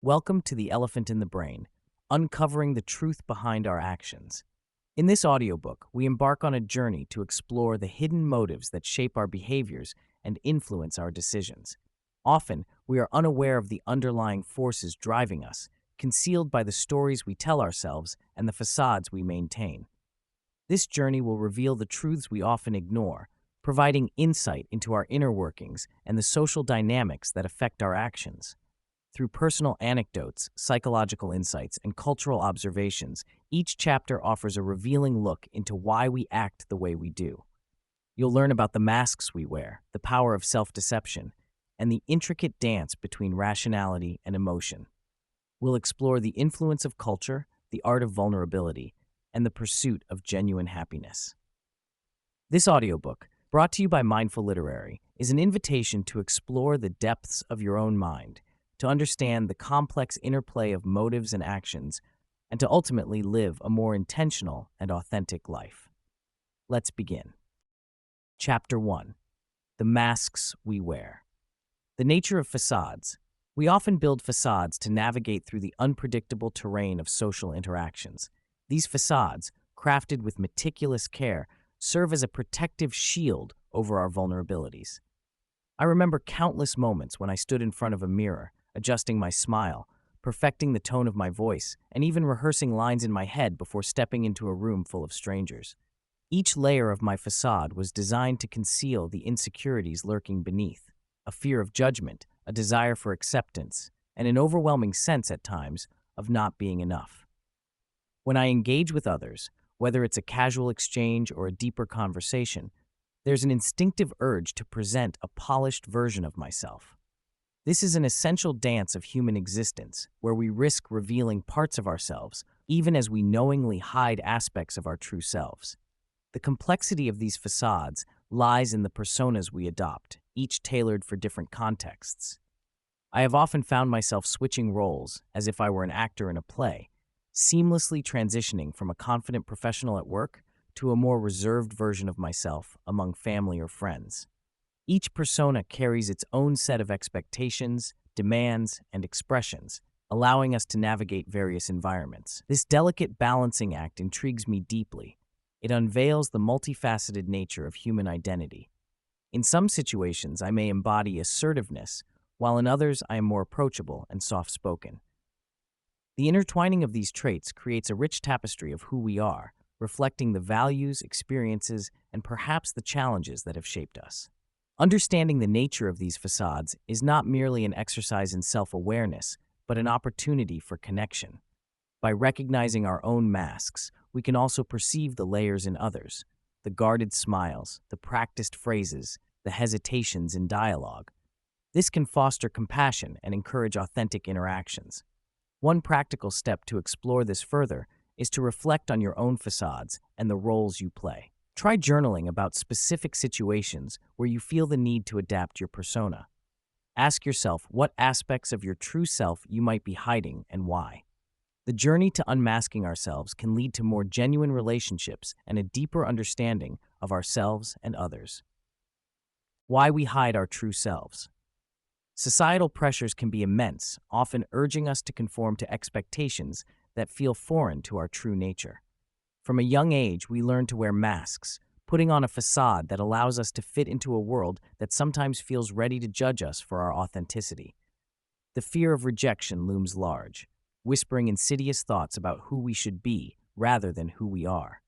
Welcome to The Elephant in the Brain, uncovering the truth behind our actions. In this audiobook, we embark on a journey to explore the hidden motives that shape our behaviors and influence our decisions. Often, we are unaware of the underlying forces driving us, concealed by the stories we tell ourselves and the facades we maintain. This journey will reveal the truths we often ignore, providing insight into our inner workings and the social dynamics that affect our actions. Through personal anecdotes, psychological insights, and cultural observations, each chapter offers a revealing look into why we act the way we do. You'll learn about the masks we wear, the power of self-deception, and the intricate dance between rationality and emotion. We'll explore the influence of culture, the art of vulnerability, and the pursuit of genuine happiness. This audiobook, brought to you by Mindful Literary, is an invitation to explore the depths of your own mind, to understand the complex interplay of motives and actions, and to ultimately live a more intentional and authentic life. Let's begin. Chapter 1. The Masks We Wear. The nature of facades. We often build facades to navigate through the unpredictable terrain of social interactions. These facades, crafted with meticulous care, serve as a protective shield over our vulnerabilities. I remember countless moments when I stood in front of a mirror, adjusting my smile, perfecting the tone of my voice, and even rehearsing lines in my head before stepping into a room full of strangers. Each layer of my facade was designed to conceal the insecurities lurking beneath: a fear of judgment, a desire for acceptance, and an overwhelming sense at times of not being enough. When I engage with others, whether it's a casual exchange or a deeper conversation, there's an instinctive urge to present a polished version of myself. This is an essential dance of human existence, where we risk revealing parts of ourselves, even as we knowingly hide aspects of our true selves. The complexity of these facades lies in the personas we adopt, each tailored for different contexts. I have often found myself switching roles, as if I were an actor in a play, seamlessly transitioning from a confident professional at work to a more reserved version of myself among family or friends. Each persona carries its own set of expectations, demands, and expressions, allowing us to navigate various environments. This delicate balancing act intrigues me deeply. It unveils the multifaceted nature of human identity. In some situations, I may embody assertiveness, while in others, I am more approachable and soft-spoken. The intertwining of these traits creates a rich tapestry of who we are, reflecting the values, experiences, and perhaps the challenges that have shaped us. Understanding the nature of these facades is not merely an exercise in self-awareness, but an opportunity for connection. By recognizing our own masks, we can also perceive the layers in others: the guarded smiles, the practiced phrases, the hesitations in dialogue. This can foster compassion and encourage authentic interactions. One practical step to explore this further is to reflect on your own facades and the roles you play. Try journaling about specific situations where you feel the need to adapt your persona. Ask yourself what aspects of your true self you might be hiding and why. The journey to unmasking ourselves can lead to more genuine relationships and a deeper understanding of ourselves and others. Why we hide our true selves. Societal pressures can be immense, often urging us to conform to expectations that feel foreign to our true nature. From a young age, we learn to wear masks, putting on a facade that allows us to fit into a world that sometimes feels ready to judge us for our authenticity. The fear of rejection looms large, whispering insidious thoughts about who we should be rather than who we are.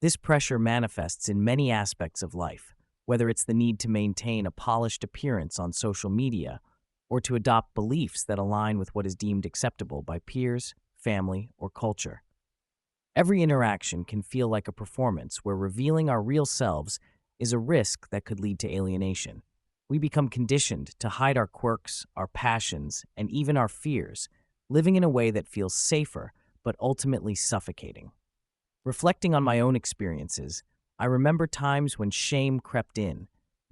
This pressure manifests in many aspects of life, whether it's the need to maintain a polished appearance on social media or to adopt beliefs that align with what is deemed acceptable by peers, family, or culture. Every interaction can feel like a performance where revealing our real selves is a risk that could lead to alienation. We become conditioned to hide our quirks, our passions, and even our fears, living in a way that feels safer but ultimately suffocating. Reflecting on my own experiences, I remember times when shame crept in,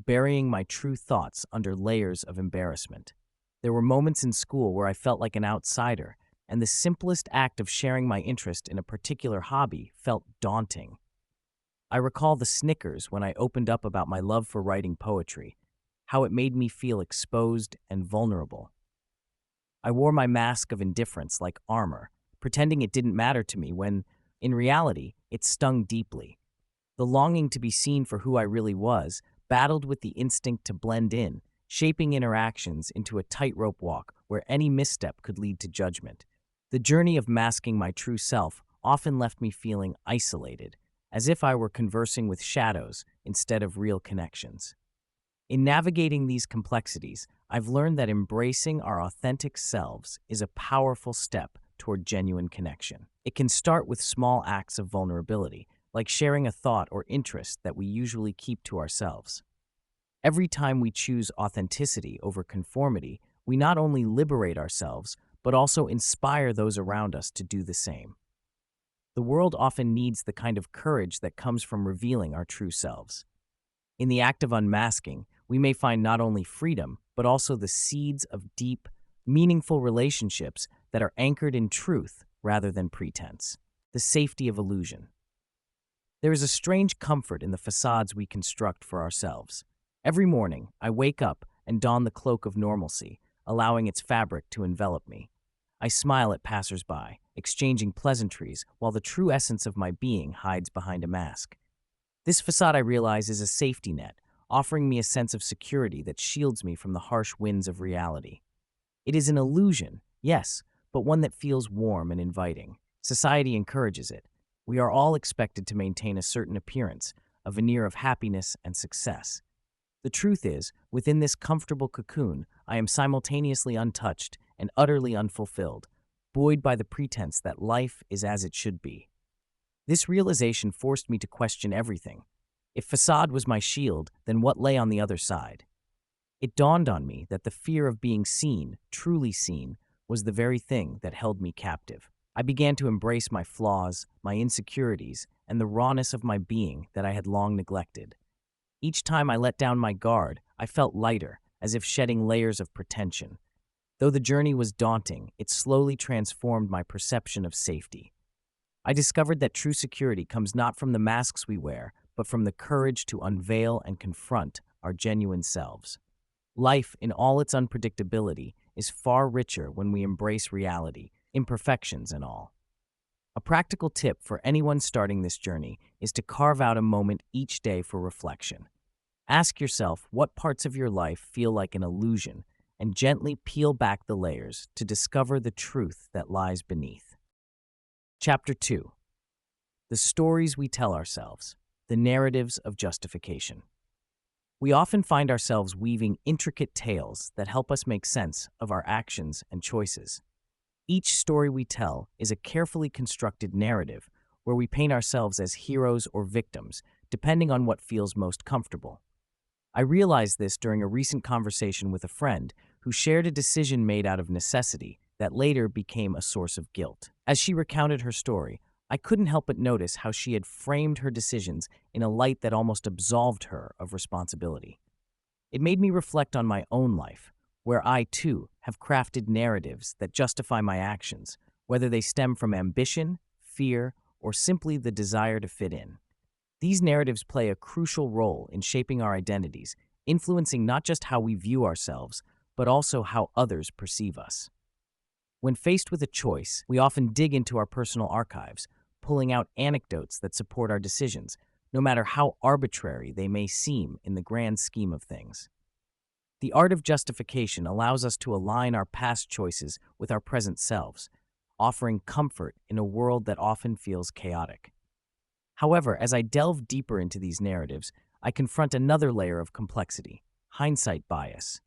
burying my true thoughts under layers of embarrassment. There were moments in school where I felt like an outsider, and the simplest act of sharing my interest in a particular hobby felt daunting. I recall the snickers when I opened up about my love for writing poetry, how it made me feel exposed and vulnerable. I wore my mask of indifference like armor, pretending it didn't matter to me when, in reality, it stung deeply. The longing to be seen for who I really was battled with the instinct to blend in, shaping interactions into a tightrope walk where any misstep could lead to judgment. The journey of masking my true self often left me feeling isolated, as if I were conversing with shadows instead of real connections. In navigating these complexities, I've learned that embracing our authentic selves is a powerful step toward genuine connection. It can start with small acts of vulnerability, like sharing a thought or interest that we usually keep to ourselves. Every time we choose authenticity over conformity, we not only liberate ourselves, but also inspire those around us to do the same. The world often needs the kind of courage that comes from revealing our true selves. In the act of unmasking, we may find not only freedom, but also the seeds of deep, meaningful relationships that are anchored in truth rather than pretense. The safety of illusion. There is a strange comfort in the facades we construct for ourselves. Every morning, I wake up and don the cloak of normalcy, allowing its fabric to envelop me. I smile at passersby, exchanging pleasantries, while the true essence of my being hides behind a mask. This facade, I realize, is a safety net, offering me a sense of security that shields me from the harsh winds of reality. It is an illusion, yes, but one that feels warm and inviting. Society encourages it. We are all expected to maintain a certain appearance, a veneer of happiness and success. The truth is, within this comfortable cocoon, I am simultaneously untouched and utterly unfulfilled, buoyed by the pretense that life is as it should be. This realization forced me to question everything. If facade was my shield, then what lay on the other side? It dawned on me that the fear of being seen, truly seen, was the very thing that held me captive. I began to embrace my flaws, my insecurities, and the rawness of my being that I had long neglected. Each time I let down my guard, I felt lighter, as if shedding layers of pretension. Though the journey was daunting, it slowly transformed my perception of safety. I discovered that true security comes not from the masks we wear, but from the courage to unveil and confront our genuine selves. Life, in all its unpredictability, is far richer when we embrace reality, imperfections and all. A practical tip for anyone starting this journey is to carve out a moment each day for reflection. Ask yourself what parts of your life feel like an illusion, and gently peel back the layers to discover the truth that lies beneath. Chapter 2. The stories we tell ourselves, the narratives of justification. We often find ourselves weaving intricate tales that help us make sense of our actions and choices. Each story we tell is a carefully constructed narrative where we paint ourselves as heroes or victims, depending on what feels most comfortable. I realized this during a recent conversation with a friend who shared a decision made out of necessity that later became a source of guilt. As she recounted her story, I couldn't help but notice how she had framed her decisions in a light that almost absolved her of responsibility. It made me reflect on my own life, where I, too, have crafted narratives that justify my actions, whether they stem from ambition, fear, or simply the desire to fit in. These narratives play a crucial role in shaping our identities, influencing not just how we view ourselves, but also how others perceive us. When faced with a choice, we often dig into our personal archives, pulling out anecdotes that support our decisions, no matter how arbitrary they may seem in the grand scheme of things. The art of justification allows us to align our past choices with our present selves, offering comfort in a world that often feels chaotic. However, as I delve deeper into these narratives, I confront another layer of complexity: hindsight bias.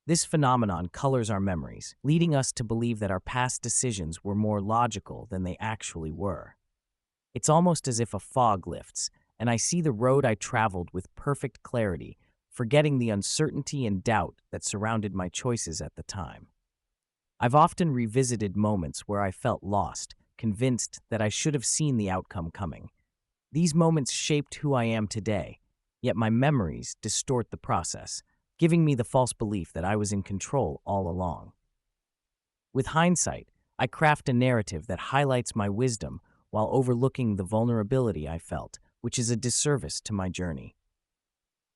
This phenomenon colors our memories, leading us to believe that our past decisions were more logical than they actually were. It's almost as if a fog lifts, and I see the road I traveled with perfect clarity, forgetting the uncertainty and doubt that surrounded my choices at the time. I've often revisited moments where I felt lost, convinced that I should have seen the outcome coming. These moments shaped who I am today, yet my memories distort the process, giving me the false belief that I was in control all along. With hindsight, I craft a narrative that highlights my wisdom while overlooking the vulnerability I felt, which is a disservice to my journey.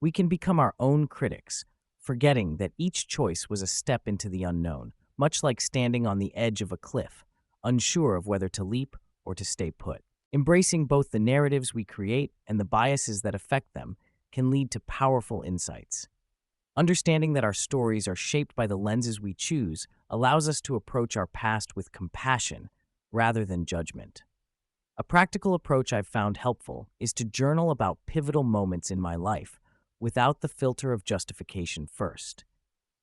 We can become our own critics, forgetting that each choice was a step into the unknown, much like standing on the edge of a cliff, unsure of whether to leap or to stay put. Embracing both the narratives we create and the biases that affect them can lead to powerful insights. Understanding that our stories are shaped by the lenses we choose allows us to approach our past with compassion rather than judgment. A practical approach I've found helpful is to journal about pivotal moments in my life without the filter of justification first.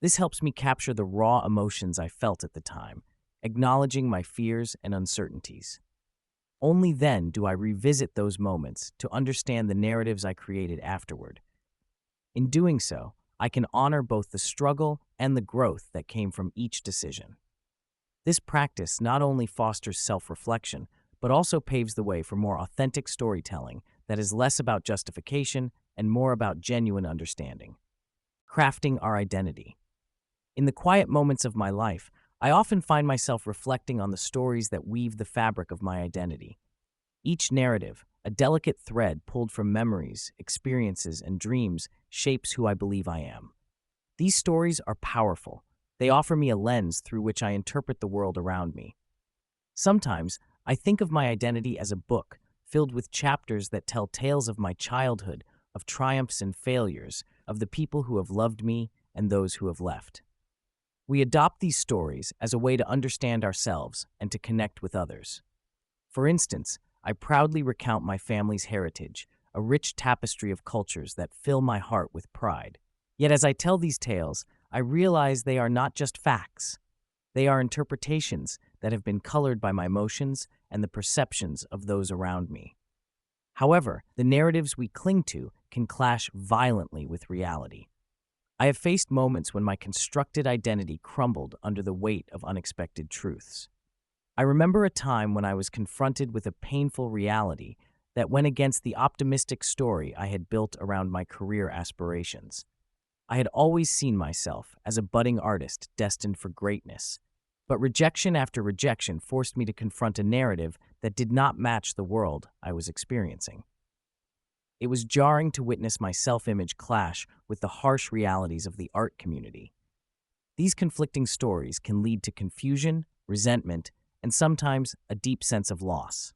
This helps me capture the raw emotions I felt at the time, acknowledging my fears and uncertainties. Only then do I revisit those moments to understand the narratives I created afterward. In doing so, I can honor both the struggle and the growth that came from each decision. This practice not only fosters self-reflection, but also paves the way for more authentic storytelling that is less about justification and more about genuine understanding. Crafting our identity. In the quiet moments of my life, I often find myself reflecting on the stories that weave the fabric of my identity. Each narrative, a delicate thread pulled from memories, experiences, and dreams, shapes who I believe I am. These stories are powerful. They offer me a lens through which I interpret the world around me. Sometimes, I think of my identity as a book filled with chapters that tell tales of my childhood, of triumphs and failures, of the people who have loved me and those who have left. We adopt these stories as a way to understand ourselves and to connect with others. For instance, I proudly recount my family's heritage, a rich tapestry of cultures that fill my heart with pride. Yet as I tell these tales, I realize they are not just facts. They are interpretations that have been colored by my emotions and the perceptions of those around me. However, the narratives we cling to can clash violently with reality. I have faced moments when my constructed identity crumbled under the weight of unexpected truths. I remember a time when I was confronted with a painful reality that went against the optimistic story I had built around my career aspirations. I had always seen myself as a budding artist destined for greatness, but rejection after rejection forced me to confront a narrative that did not match the world I was experiencing. It was jarring to witness my self-image clash with the harsh realities of the art community. These conflicting stories can lead to confusion, resentment, and sometimes a deep sense of loss.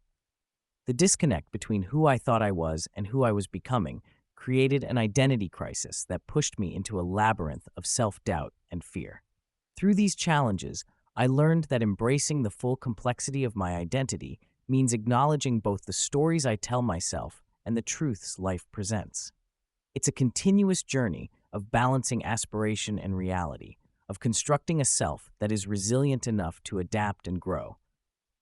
The disconnect between who I thought I was and who I was becoming created an identity crisis that pushed me into a labyrinth of self-doubt and fear. Through these challenges, I learned that embracing the full complexity of my identity means acknowledging both the stories I tell myself and the truths life presents. It's a continuous journey of balancing aspiration and reality, of constructing a self that is resilient enough to adapt and grow.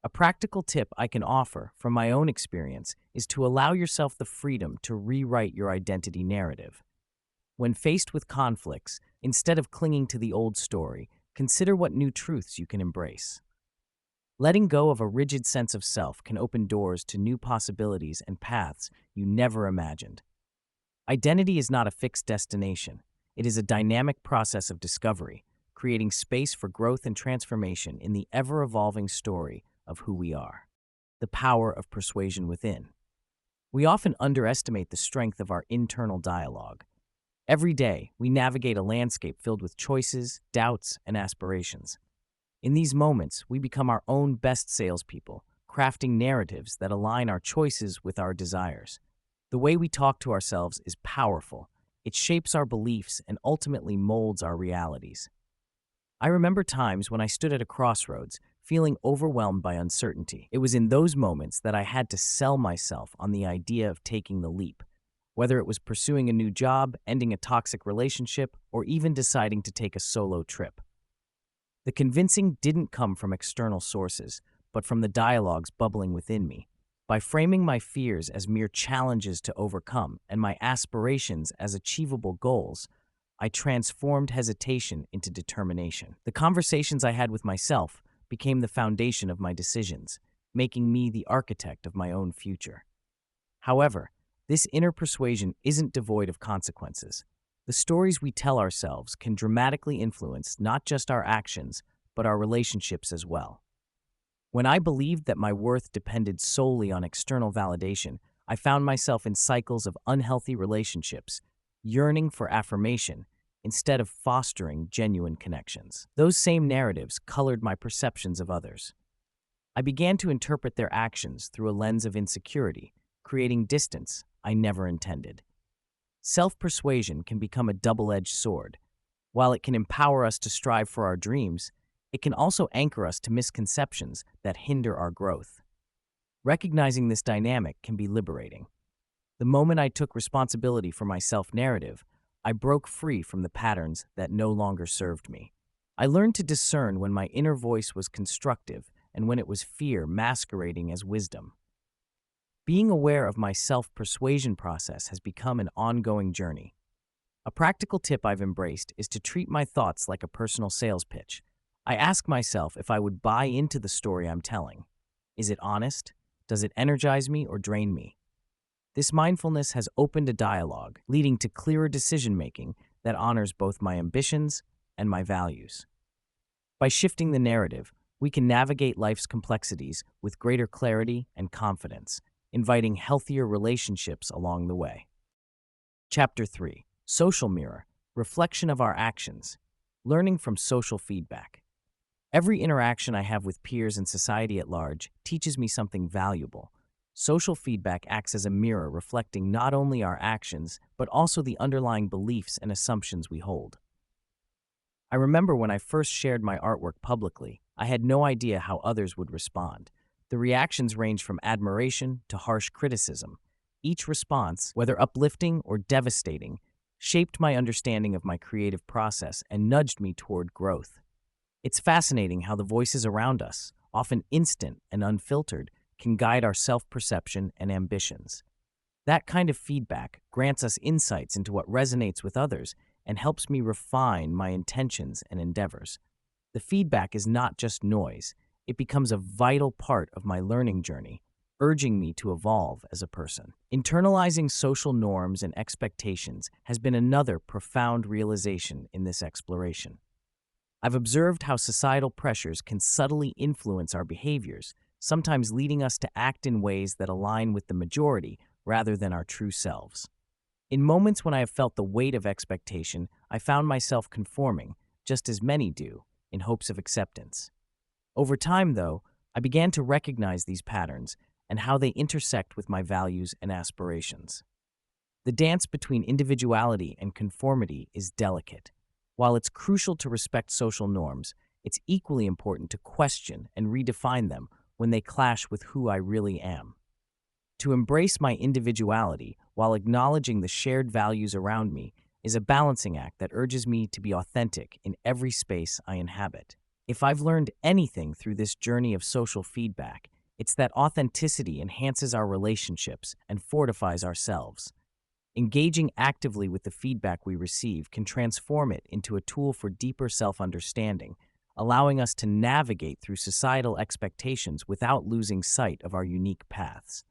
A practical tip I can offer from my own experience is to allow yourself the freedom to rewrite your identity narrative. When faced with conflicts, instead of clinging to the old story, consider what new truths you can embrace. Letting go of a rigid sense of self can open doors to new possibilities and paths you never imagined. Identity is not a fixed destination. It is a dynamic process of discovery, creating space for growth and transformation in the ever-evolving story of who we are. The power of persuasion within. We often underestimate the strength of our internal dialogue. Every day, we navigate a landscape filled with choices, doubts, and aspirations. In these moments, we become our own best salespeople, crafting narratives that align our choices with our desires. The way we talk to ourselves is powerful. It shapes our beliefs and ultimately molds our realities. I remember times when I stood at a crossroads, feeling overwhelmed by uncertainty. It was in those moments that I had to sell myself on the idea of taking the leap. Whether it was pursuing a new job, ending a toxic relationship, or even deciding to take a solo trip. The convincing didn't come from external sources, but from the dialogues bubbling within me. By framing my fears as mere challenges to overcome and my aspirations as achievable goals, I transformed hesitation into determination. The conversations I had with myself became the foundation of my decisions, making me the architect of my own future. However, this inner persuasion isn't devoid of consequences. The stories we tell ourselves can dramatically influence not just our actions, but our relationships as well. When I believed that my worth depended solely on external validation, I found myself in cycles of unhealthy relationships, yearning for affirmation, instead of fostering genuine connections. Those same narratives colored my perceptions of others. I began to interpret their actions through a lens of insecurity, creating distance I never intended. Self-persuasion can become a double-edged sword. While it can empower us to strive for our dreams, it can also anchor us to misconceptions that hinder our growth. Recognizing this dynamic can be liberating. The moment I took responsibility for my self-narrative, I broke free from the patterns that no longer served me. I learned to discern when my inner voice was constructive and when it was fear masquerading as wisdom. Being aware of my self-persuasion process has become an ongoing journey. A practical tip I've embraced is to treat my thoughts like a personal sales pitch. I ask myself if I would buy into the story I'm telling. Is it honest? Does it energize me or drain me? This mindfulness has opened a dialogue, leading to clearer decision-making that honors both my ambitions and my values. By shifting the narrative, we can navigate life's complexities with greater clarity and confidence, inviting healthier relationships along the way. Chapter 3. Social Mirror, Reflection of Our Actions, Learning from Social Feedback. Every interaction I have with peers and society at large teaches me something valuable. Social feedback acts as a mirror reflecting not only our actions, but also the underlying beliefs and assumptions we hold. I remember when I first shared my artwork publicly, I had no idea how others would respond. The reactions ranged from admiration to harsh criticism. Each response, whether uplifting or devastating, shaped my understanding of my creative process and nudged me toward growth. It's fascinating how the voices around us, often instant and unfiltered, can guide our self-perception and ambitions. That kind of feedback grants us insights into what resonates with others and helps me refine my intentions and endeavors. The feedback is not just noise, it becomes a vital part of my learning journey, urging me to evolve as a person. Internalizing social norms and expectations has been another profound realization in this exploration. I've observed how societal pressures can subtly influence our behaviors, sometimes leading us to act in ways that align with the majority rather than our true selves. In moments when I have felt the weight of expectation, I found myself conforming, just as many do, in hopes of acceptance. Over time, though, I began to recognize these patterns and how they intersect with my values and aspirations. The dance between individuality and conformity is delicate. While it's crucial to respect social norms, it's equally important to question and redefine them when they clash with who I really am. To embrace my individuality while acknowledging the shared values around me is a balancing act that urges me to be authentic in every space I inhabit. If I've learned anything through this journey of social feedback, it's that authenticity enhances our relationships and fortifies ourselves. Engaging actively with the feedback we receive can transform it into a tool for deeper self-understanding, allowing us to navigate through societal expectations without losing sight of our unique paths.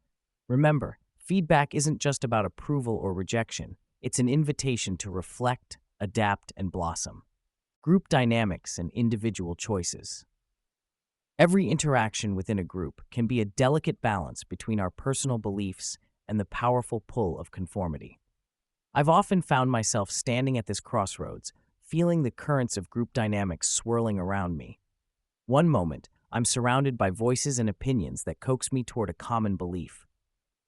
Remember, feedback isn't just about approval or rejection. It's an invitation to reflect, adapt, and blossom. Group dynamics and individual choices. Every interaction within a group can be a delicate balance between our personal beliefs and the powerful pull of conformity. I've often found myself standing at this crossroads, feeling the currents of group dynamics swirling around me. One moment, I'm surrounded by voices and opinions that coax me toward a common belief.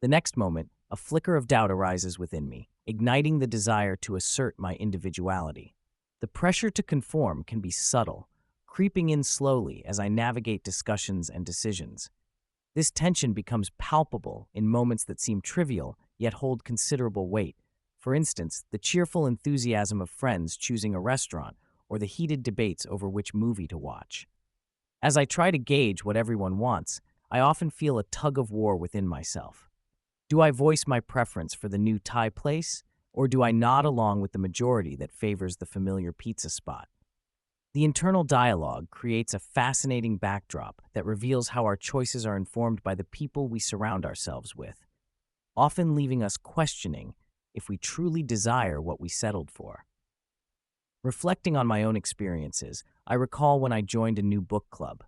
The next moment, a flicker of doubt arises within me, igniting the desire to assert my individuality. The pressure to conform can be subtle, creeping in slowly as I navigate discussions and decisions. This tension becomes palpable in moments that seem trivial yet hold considerable weight. For instance, the cheerful enthusiasm of friends choosing a restaurant or the heated debates over which movie to watch. As I try to gauge what everyone wants, I often feel a tug of war within myself. Do I voice my preference for the new Thai place, or do I nod along with the majority that favors the familiar pizza spot? The internal dialogue creates a fascinating backdrop that reveals how our choices are informed by the people we surround ourselves with, often leaving us questioning if we truly desire what we settled for. Reflecting on my own experiences, I recall when I joined a new book club.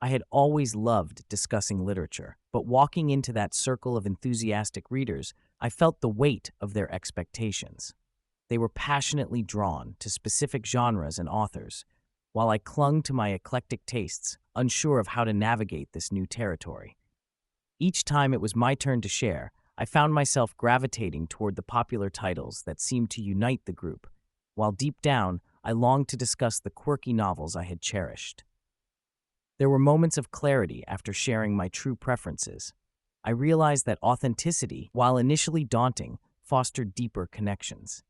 I had always loved discussing literature, but walking into that circle of enthusiastic readers, I felt the weight of their expectations. They were passionately drawn to specific genres and authors, while I clung to my eclectic tastes, unsure of how to navigate this new territory. Each time it was my turn to share, I found myself gravitating toward the popular titles that seemed to unite the group, while deep down, I longed to discuss the quirky novels I had cherished. There were moments of clarity after sharing my true preferences. I realized that authenticity, while initially daunting, fostered deeper connections.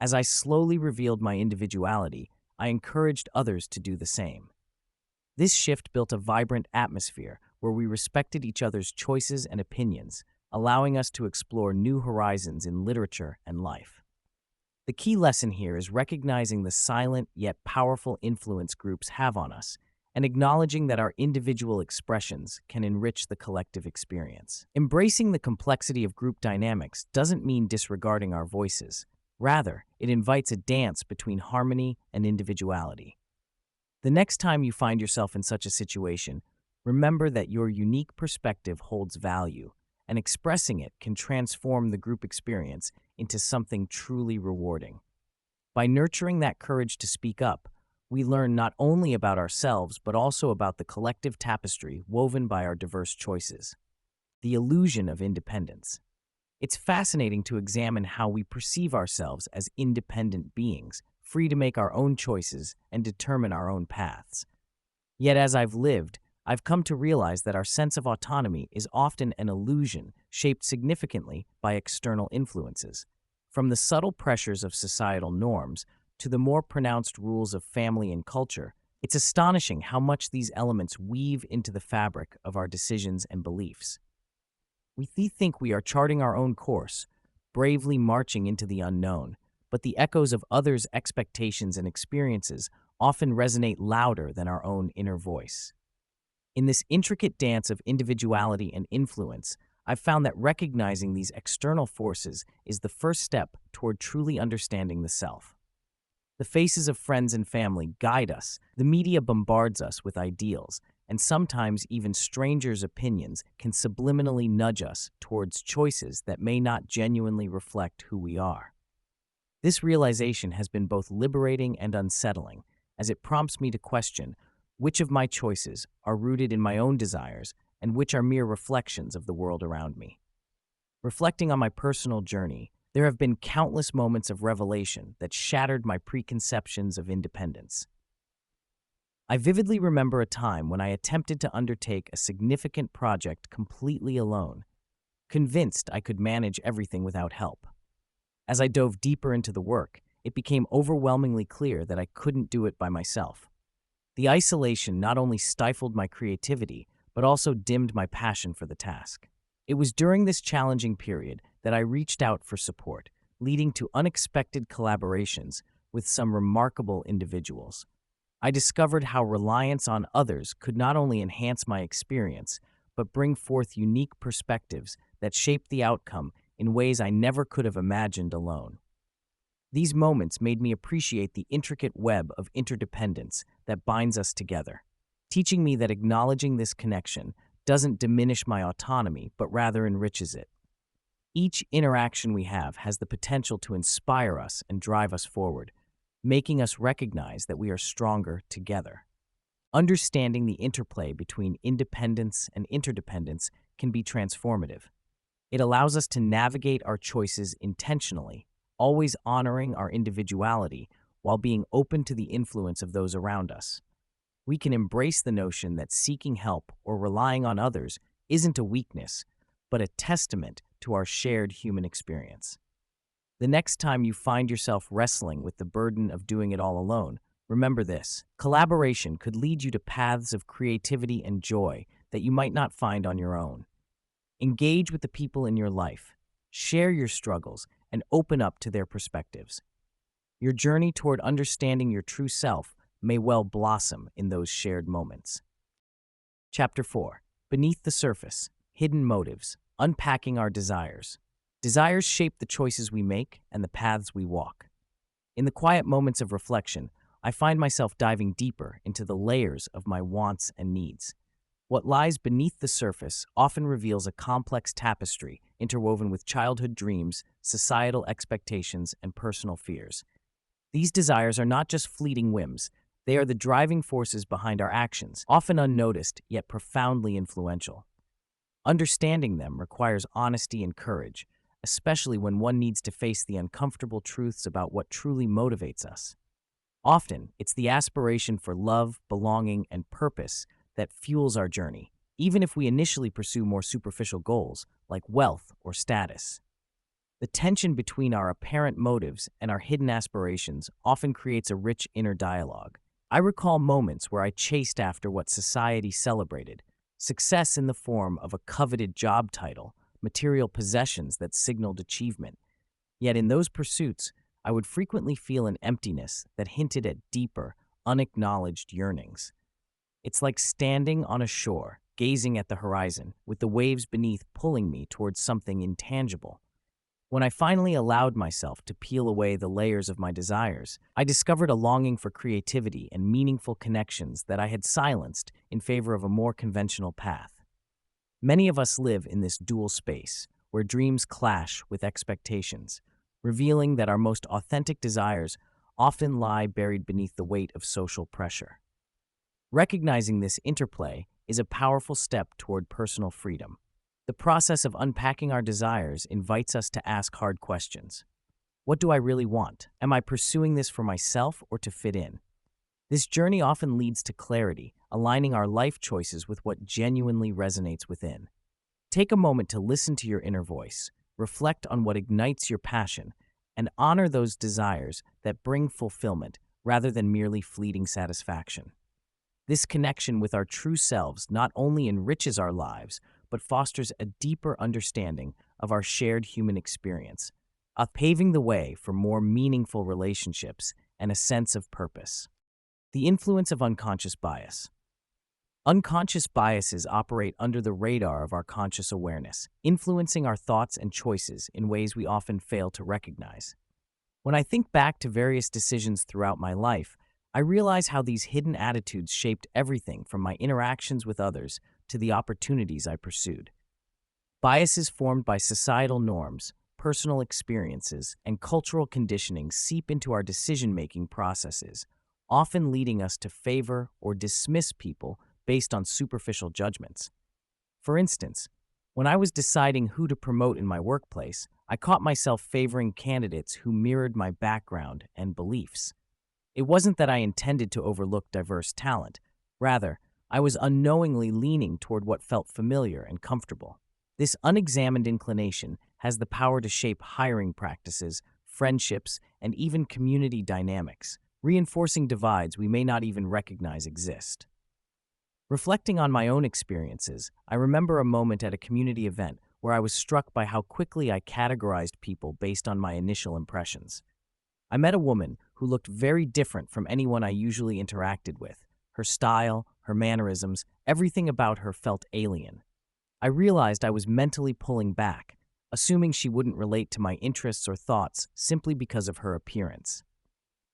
As I slowly revealed my individuality, I encouraged others to do the same. This shift built a vibrant atmosphere where we respected each other's choices and opinions, allowing us to explore new horizons in literature and life. The key lesson here is recognizing the silent yet powerful influence groups have on us and acknowledging that our individual expressions can enrich the collective experience. Embracing the complexity of group dynamics doesn't mean disregarding our voices. Rather, it invites a dance between harmony and individuality. The next time you find yourself in such a situation, remember that your unique perspective holds value, and expressing it can transform the group experience into something truly rewarding. By nurturing that courage to speak up, we learn not only about ourselves but also about the collective tapestry woven by our diverse choices. The illusion of independence. It's fascinating to examine how we perceive ourselves as independent beings, free to make our own choices and determine our own paths. Yet as I've lived, I've come to realize that our sense of autonomy is often an illusion shaped significantly by external influences. From the subtle pressures of societal norms to the more pronounced rules of family and culture, it's astonishing how much these elements weave into the fabric of our decisions and beliefs. We think we are charting our own course, bravely marching into the unknown, but the echoes of others' expectations and experiences often resonate louder than our own inner voice. In this intricate dance of individuality and influence, I've found that recognizing these external forces is the first step toward truly understanding the self. The faces of friends and family guide us, the media bombards us with ideals, and sometimes even strangers' opinions can subliminally nudge us towards choices that may not genuinely reflect who we are. This realization has been both liberating and unsettling, as it prompts me to question which of my choices are rooted in my own desires and which are mere reflections of the world around me. Reflecting on my personal journey, there have been countless moments of revelation that shattered my preconceptions of independence. I vividly remember a time when I attempted to undertake a significant project completely alone, convinced I could manage everything without help. As I dove deeper into the work, it became overwhelmingly clear that I couldn't do it by myself. The isolation not only stifled my creativity, but also dimmed my passion for the task. It was during this challenging period that I reached out for support, leading to unexpected collaborations with some remarkable individuals. I discovered how reliance on others could not only enhance my experience, but bring forth unique perspectives that shaped the outcome in ways I never could have imagined alone. These moments made me appreciate the intricate web of interdependence that binds us together, teaching me that acknowledging this connection doesn't diminish my autonomy, but rather enriches it. Each interaction we have has the potential to inspire us and drive us forward, making us recognize that we are stronger together. Understanding the interplay between independence and interdependence can be transformative. It allows us to navigate our choices intentionally, always honoring our individuality while being open to the influence of those around us. We can embrace the notion that seeking help or relying on others isn't a weakness, but a testament to our shared human experience. The next time you find yourself wrestling with the burden of doing it all alone, remember this: collaboration could lead you to paths of creativity and joy that you might not find on your own. Engage with the people in your life, share your struggles, and open up to their perspectives. Your journey toward understanding your true self may well blossom in those shared moments. Chapter 4. Beneath the Surface, Hidden Motives, Unpacking Our Desires. Desires shape the choices we make and the paths we walk. In the quiet moments of reflection, I find myself diving deeper into the layers of my wants and needs. What lies beneath the surface often reveals a complex tapestry interwoven with childhood dreams, societal expectations, and personal fears. These desires are not just fleeting whims, they are the driving forces behind our actions, often unnoticed yet profoundly influential. Understanding them requires honesty and courage, especially when one needs to face the uncomfortable truths about what truly motivates us. Often, it's the aspiration for love, belonging, and purpose that fuels our journey, even if we initially pursue more superficial goals like wealth or status. The tension between our apparent motives and our hidden aspirations often creates a rich inner dialogue. I recall moments where I chased after what society celebrated, success in the form of a coveted job title, material possessions that signaled achievement. Yet in those pursuits, I would frequently feel an emptiness that hinted at deeper, unacknowledged yearnings. It's like standing on a shore, gazing at the horizon, with the waves beneath pulling me towards something intangible. When I finally allowed myself to peel away the layers of my desires, I discovered a longing for creativity and meaningful connections that I had silenced in favor of a more conventional path. Many of us live in this dual space, where dreams clash with expectations, revealing that our most authentic desires often lie buried beneath the weight of social pressure. Recognizing this interplay is a powerful step toward personal freedom. The process of unpacking our desires invites us to ask hard questions. What do I really want? Am I pursuing this for myself or to fit in? This journey often leads to clarity, aligning our life choices with what genuinely resonates within. Take a moment to listen to your inner voice, reflect on what ignites your passion, and honor those desires that bring fulfillment rather than merely fleeting satisfaction. This connection with our true selves not only enriches our lives, but fosters a deeper understanding of our shared human experience, paving the way for more meaningful relationships and a sense of purpose. The influence of unconscious bias. Unconscious biases operate under the radar of our conscious awareness, influencing our thoughts and choices in ways we often fail to recognize. When I think back to various decisions throughout my life, I realize how these hidden attitudes shaped everything from my interactions with others to the opportunities I pursued. Biases formed by societal norms, personal experiences, and cultural conditioning seep into our decision-making processes, often leading us to favor or dismiss people based on superficial judgments. For instance, when I was deciding who to promote in my workplace, I caught myself favoring candidates who mirrored my background and beliefs. It wasn't that I intended to overlook diverse talent. Rather, I was unknowingly leaning toward what felt familiar and comfortable. This unexamined inclination has the power to shape hiring practices, friendships, and even community dynamics, reinforcing divides we may not even recognize exist. Reflecting on my own experiences, I remember a moment at a community event where I was struck by how quickly I categorized people based on my initial impressions. I met a woman who looked very different from anyone I usually interacted with. Her style, her mannerisms, everything about her felt alien. I realized I was mentally pulling back, assuming she wouldn't relate to my interests or thoughts simply because of her appearance.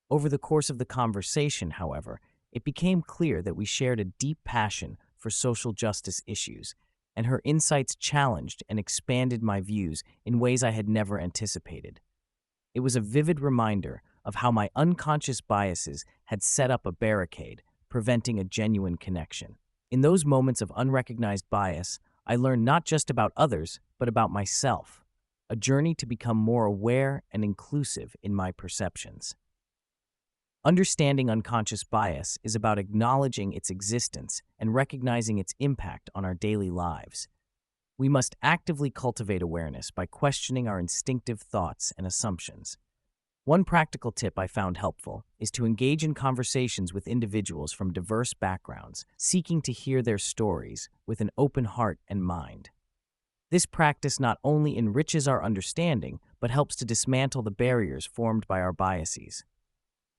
Over the course of the conversation, however, it became clear that we shared a deep passion for social justice issues, and her insights challenged and expanded my views in ways I had never anticipated. It was a vivid reminder of how my unconscious biases had set up a barricade, preventing a genuine connection. In those moments of unrecognized bias, I learned not just about others, but about myself, a journey to become more aware and inclusive in my perceptions. Understanding unconscious bias is about acknowledging its existence and recognizing its impact on our daily lives. We must actively cultivate awareness by questioning our instinctive thoughts and assumptions. One practical tip I found helpful is to engage in conversations with individuals from diverse backgrounds, seeking to hear their stories with an open heart and mind. This practice not only enriches our understanding, but helps to dismantle the barriers formed by our biases.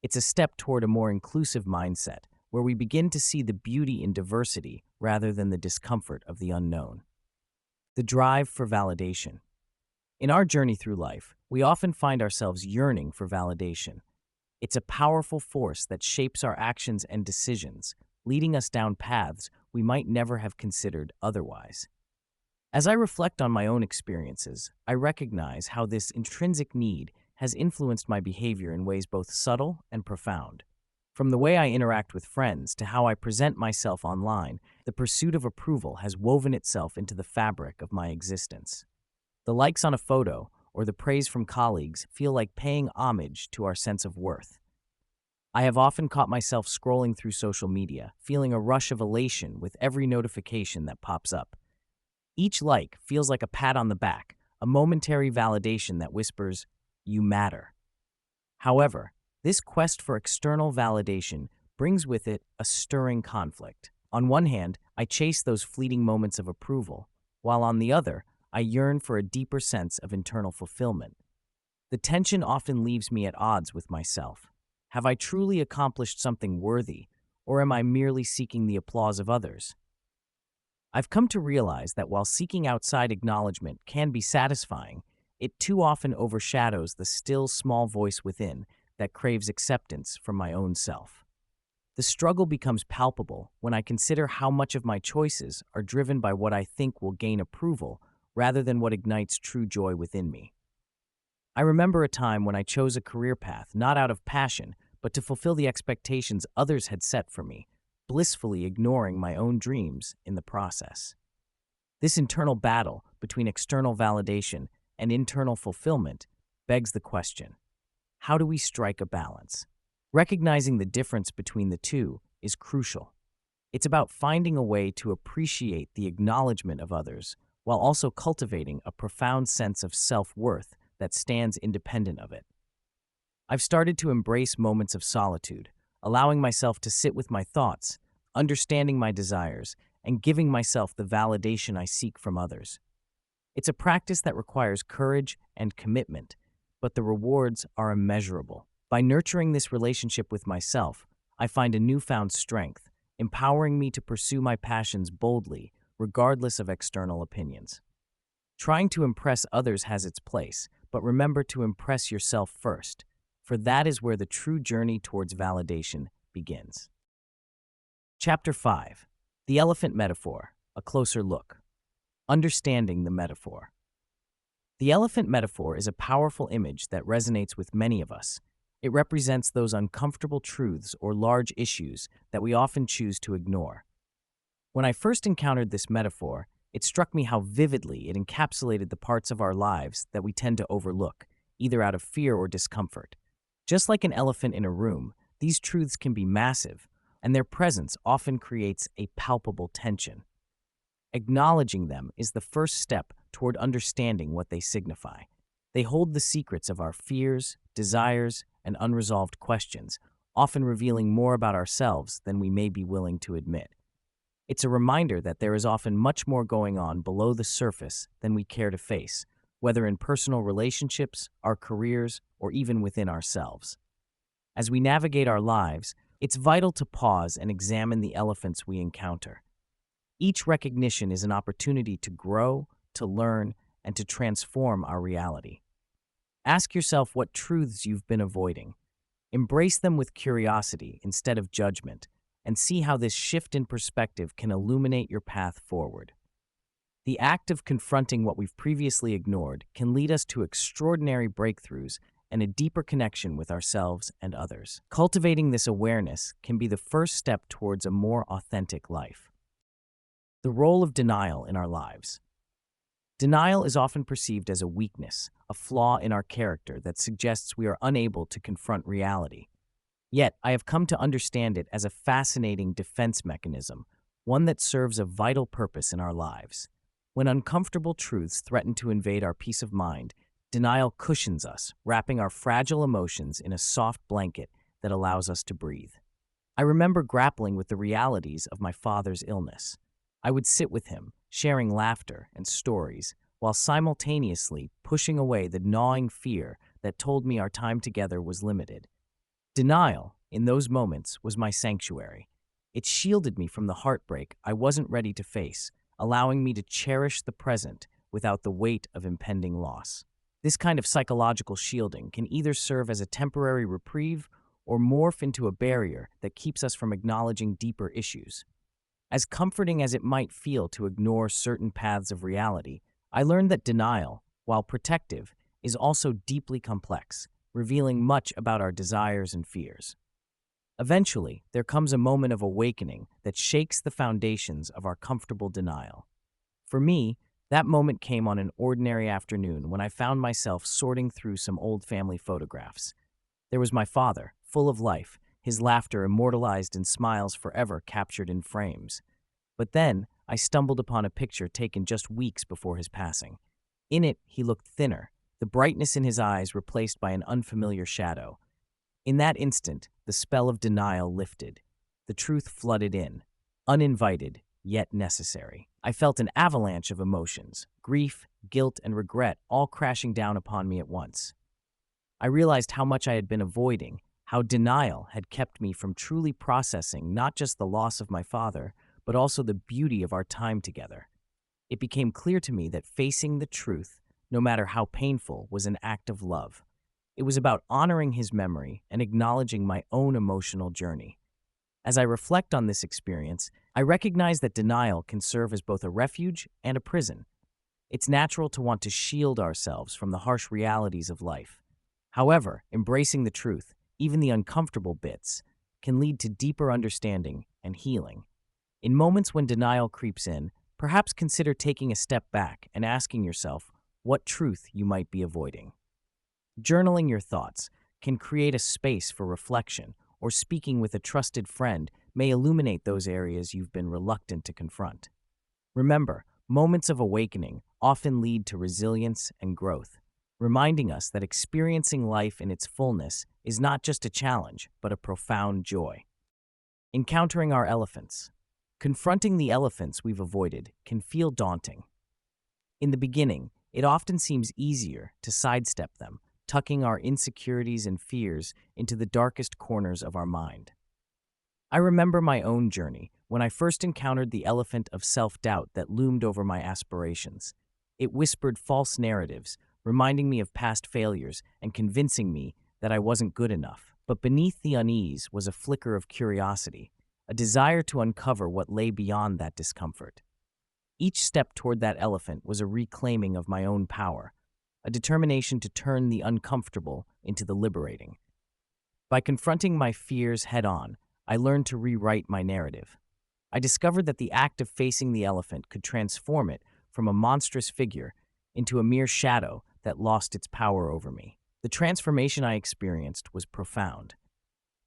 It's a step toward a more inclusive mindset, where we begin to see the beauty in diversity rather than the discomfort of the unknown. The drive for validation. In our journey through life, we often find ourselves yearning for validation. It's a powerful force that shapes our actions and decisions, leading us down paths we might never have considered otherwise. As I reflect on my own experiences, I recognize how this intrinsic need has influenced my behavior in ways both subtle and profound. From the way I interact with friends to how I present myself online, the pursuit of approval has woven itself into the fabric of my existence. The likes on a photo or the praise from colleagues feel like paying homage to our sense of worth. I have often caught myself scrolling through social media, feeling a rush of elation with every notification that pops up. Each like feels like a pat on the back, a momentary validation that whispers, "You matter." However, this quest for external validation brings with it a stirring conflict. On one hand, I chase those fleeting moments of approval, while on the other, I yearn for a deeper sense of internal fulfillment. The tension often leaves me at odds with myself. Have I truly accomplished something worthy, or am I merely seeking the applause of others? I've come to realize that while seeking outside acknowledgement can be satisfying, it too often overshadows the still small voice within that craves acceptance from my own self. The struggle becomes palpable when I consider how much of my choices are driven by what I think will gain approval rather than what ignites true joy within me. I remember a time when I chose a career path not out of passion, but to fulfill the expectations others had set for me, blissfully ignoring my own dreams in the process. This internal battle between external validation and internal fulfillment begs the question: how do we strike a balance? Recognizing the difference between the two is crucial. It's about finding a way to appreciate the acknowledgement of others while also cultivating a profound sense of self-worth that stands independent of it. I've started to embrace moments of solitude, allowing myself to sit with my thoughts, understanding my desires, and giving myself the validation I seek from others. It's a practice that requires courage and commitment, but the rewards are immeasurable. By nurturing this relationship with myself, I find a newfound strength, empowering me to pursue my passions boldly, regardless of external opinions. Trying to impress others has its place, but remember to impress yourself first, for that is where the true journey towards validation begins. Chapter 5. The Elephant Metaphor, a Closer Look. Understanding the Metaphor. The elephant metaphor is a powerful image that resonates with many of us. It represents those uncomfortable truths or large issues that we often choose to ignore. When I first encountered this metaphor, it struck me how vividly it encapsulated the parts of our lives that we tend to overlook, either out of fear or discomfort. Just like an elephant in a room, these truths can be massive, and their presence often creates a palpable tension. Acknowledging them is the first step toward understanding what they signify. They hold the secrets of our fears, desires, and unresolved questions, often revealing more about ourselves than we may be willing to admit. It's a reminder that there is often much more going on below the surface than we care to face, whether in personal relationships, our careers, or even within ourselves. As we navigate our lives, it's vital to pause and examine the elephants we encounter. Each recognition is an opportunity to grow, to learn, and to transform our reality. Ask yourself what truths you've been avoiding. Embrace them with curiosity instead of judgment, and see how this shift in perspective can illuminate your path forward. The act of confronting what we've previously ignored can lead us to extraordinary breakthroughs and a deeper connection with ourselves and others. Cultivating this awareness can be the first step towards a more authentic life. The role of denial in our lives. Denial is often perceived as a weakness, a flaw in our character that suggests we are unable to confront reality. Yet, I have come to understand it as a fascinating defense mechanism, one that serves a vital purpose in our lives. When uncomfortable truths threaten to invade our peace of mind, denial cushions us, wrapping our fragile emotions in a soft blanket that allows us to breathe. I remember grappling with the realities of my father's illness. I would sit with him, sharing laughter and stories, while simultaneously pushing away the gnawing fear that told me our time together was limited. Denial, in those moments, was my sanctuary. It shielded me from the heartbreak I wasn't ready to face, allowing me to cherish the present without the weight of impending loss. This kind of psychological shielding can either serve as a temporary reprieve or morph into a barrier that keeps us from acknowledging deeper issues. As comforting as it might feel to ignore certain paths of reality, I learned that denial, while protective, is also deeply complex, revealing much about our desires and fears. Eventually, there comes a moment of awakening that shakes the foundations of our comfortable denial. For me, that moment came on an ordinary afternoon when I found myself sorting through some old family photographs. There was my father, full of life, his laughter immortalized in smiles forever captured in frames. But then, I stumbled upon a picture taken just weeks before his passing. In it, he looked thinner, the brightness in his eyes replaced by an unfamiliar shadow. In that instant, the spell of denial lifted. The truth flooded in, uninvited, yet necessary. I felt an avalanche of emotions, grief, guilt, and regret all crashing down upon me at once. I realized how much I had been avoiding, how denial had kept me from truly processing not just the loss of my father, but also the beauty of our time together. It became clear to me that facing the truth, no matter how painful, was an act of love. It was about honoring his memory and acknowledging my own emotional journey. As I reflect on this experience, I recognize that denial can serve as both a refuge and a prison. It's natural to want to shield ourselves from the harsh realities of life. However, embracing the truth, even the uncomfortable bits, can lead to deeper understanding and healing. In moments when denial creeps in, perhaps consider taking a step back and asking yourself what truth you might be avoiding. Journaling your thoughts can create a space for reflection, or speaking with a trusted friend may illuminate those areas you've been reluctant to confront. Remember, moments of awakening often lead to resilience and growth, reminding us that experiencing life in its fullness is not just a challenge, but a profound joy. Encountering our elephants. Confronting the elephants we've avoided can feel daunting. In the beginning, it often seems easier to sidestep them, tucking our insecurities and fears into the darkest corners of our mind. I remember my own journey when I first encountered the elephant of self-doubt that loomed over my aspirations. It whispered false narratives, reminding me of past failures and convincing me that I wasn't good enough. But beneath the unease was a flicker of curiosity, a desire to uncover what lay beyond that discomfort. Each step toward that elephant was a reclaiming of my own power, a determination to turn the uncomfortable into the liberating. By confronting my fears head-on, I learned to rewrite my narrative. I discovered that the act of facing the elephant could transform it from a monstrous figure into a mere shadow that lost its power over me. The transformation I experienced was profound.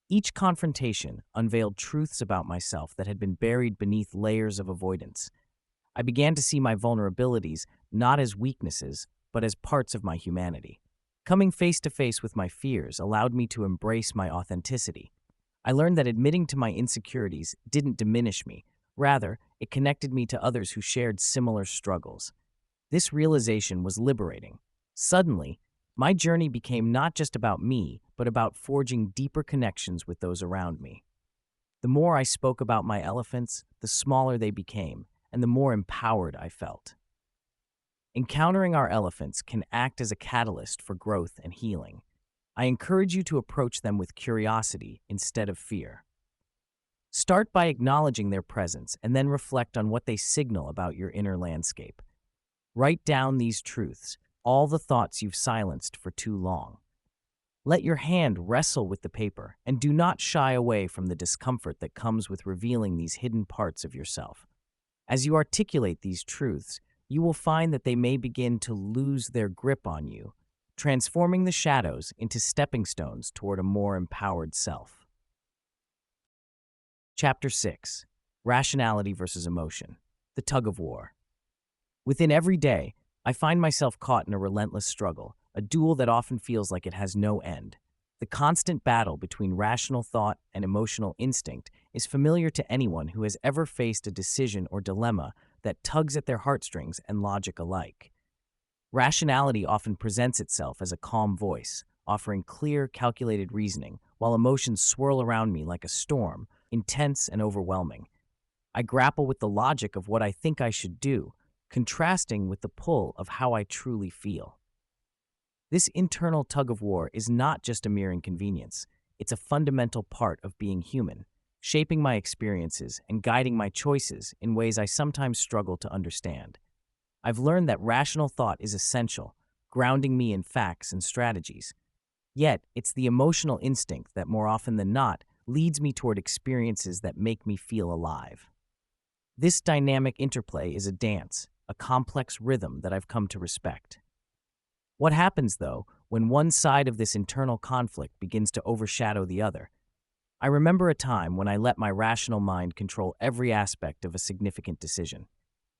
Each confrontation unveiled truths about myself that had been buried beneath layers of avoidance. I began to see my vulnerabilities not as weaknesses, but as parts of my humanity. Coming face to face with my fears allowed me to embrace my authenticity. I learned that admitting to my insecurities didn't diminish me. Rather, it connected me to others who shared similar struggles. This realization was liberating. Suddenly, my journey became not just about me, but about forging deeper connections with those around me. The more I spoke about my elephants, the smaller they became, and the more empowered I felt. Encountering our elephants can act as a catalyst for growth and healing. I encourage you to approach them with curiosity instead of fear. Start by acknowledging their presence and then reflect on what they signal about your inner landscape. Write down these truths, all the thoughts you've silenced for too long. Let your hand wrestle with the paper and do not shy away from the discomfort that comes with revealing these hidden parts of yourself. As you articulate these truths, you will find that they may begin to lose their grip on you, transforming the shadows into stepping stones toward a more empowered self. Chapter 6. Rationality versus Emotion. The Tug of War. Within every day, I find myself caught in a relentless struggle, a duel that often feels like it has no end. The constant battle between rational thought and emotional instinct is familiar to anyone who has ever faced a decision or dilemma that tugs at their heartstrings and logic alike. Rationality often presents itself as a calm voice, offering clear, calculated reasoning, while emotions swirl around me like a storm, intense and overwhelming. I grapple with the logic of what I think I should do, contrasting with the pull of how I truly feel. This internal tug of war is not just a mere inconvenience, it's a fundamental part of being human. shaping my experiences and guiding my choices in ways I sometimes struggle to understand. I've learned that rational thought is essential, grounding me in facts and strategies. Yet, it's the emotional instinct that more often than not leads me toward experiences that make me feel alive. This dynamic interplay is a dance, a complex rhythm that I've come to respect. What happens, though, when one side of this internal conflict begins to overshadow the other? I remember a time when I let my rational mind control every aspect of a significant decision.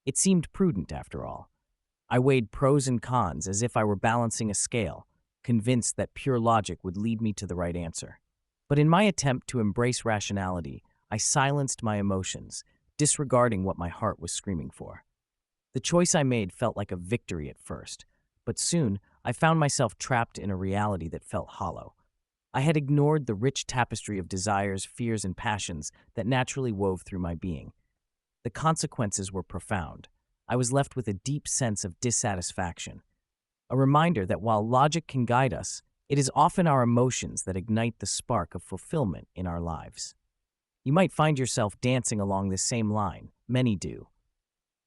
It seemed prudent, after all. I weighed pros and cons as if I were balancing a scale, convinced that pure logic would lead me to the right answer. But in my attempt to embrace rationality, I silenced my emotions, disregarding what my heart was screaming for. The choice I made felt like a victory at first, but soon I found myself trapped in a reality that felt hollow. I had ignored the rich tapestry of desires, fears, and passions that naturally wove through my being. The consequences were profound. I was left with a deep sense of dissatisfaction, a reminder that while logic can guide us, it is often our emotions that ignite the spark of fulfillment in our lives. You might find yourself dancing along this same line. Many do.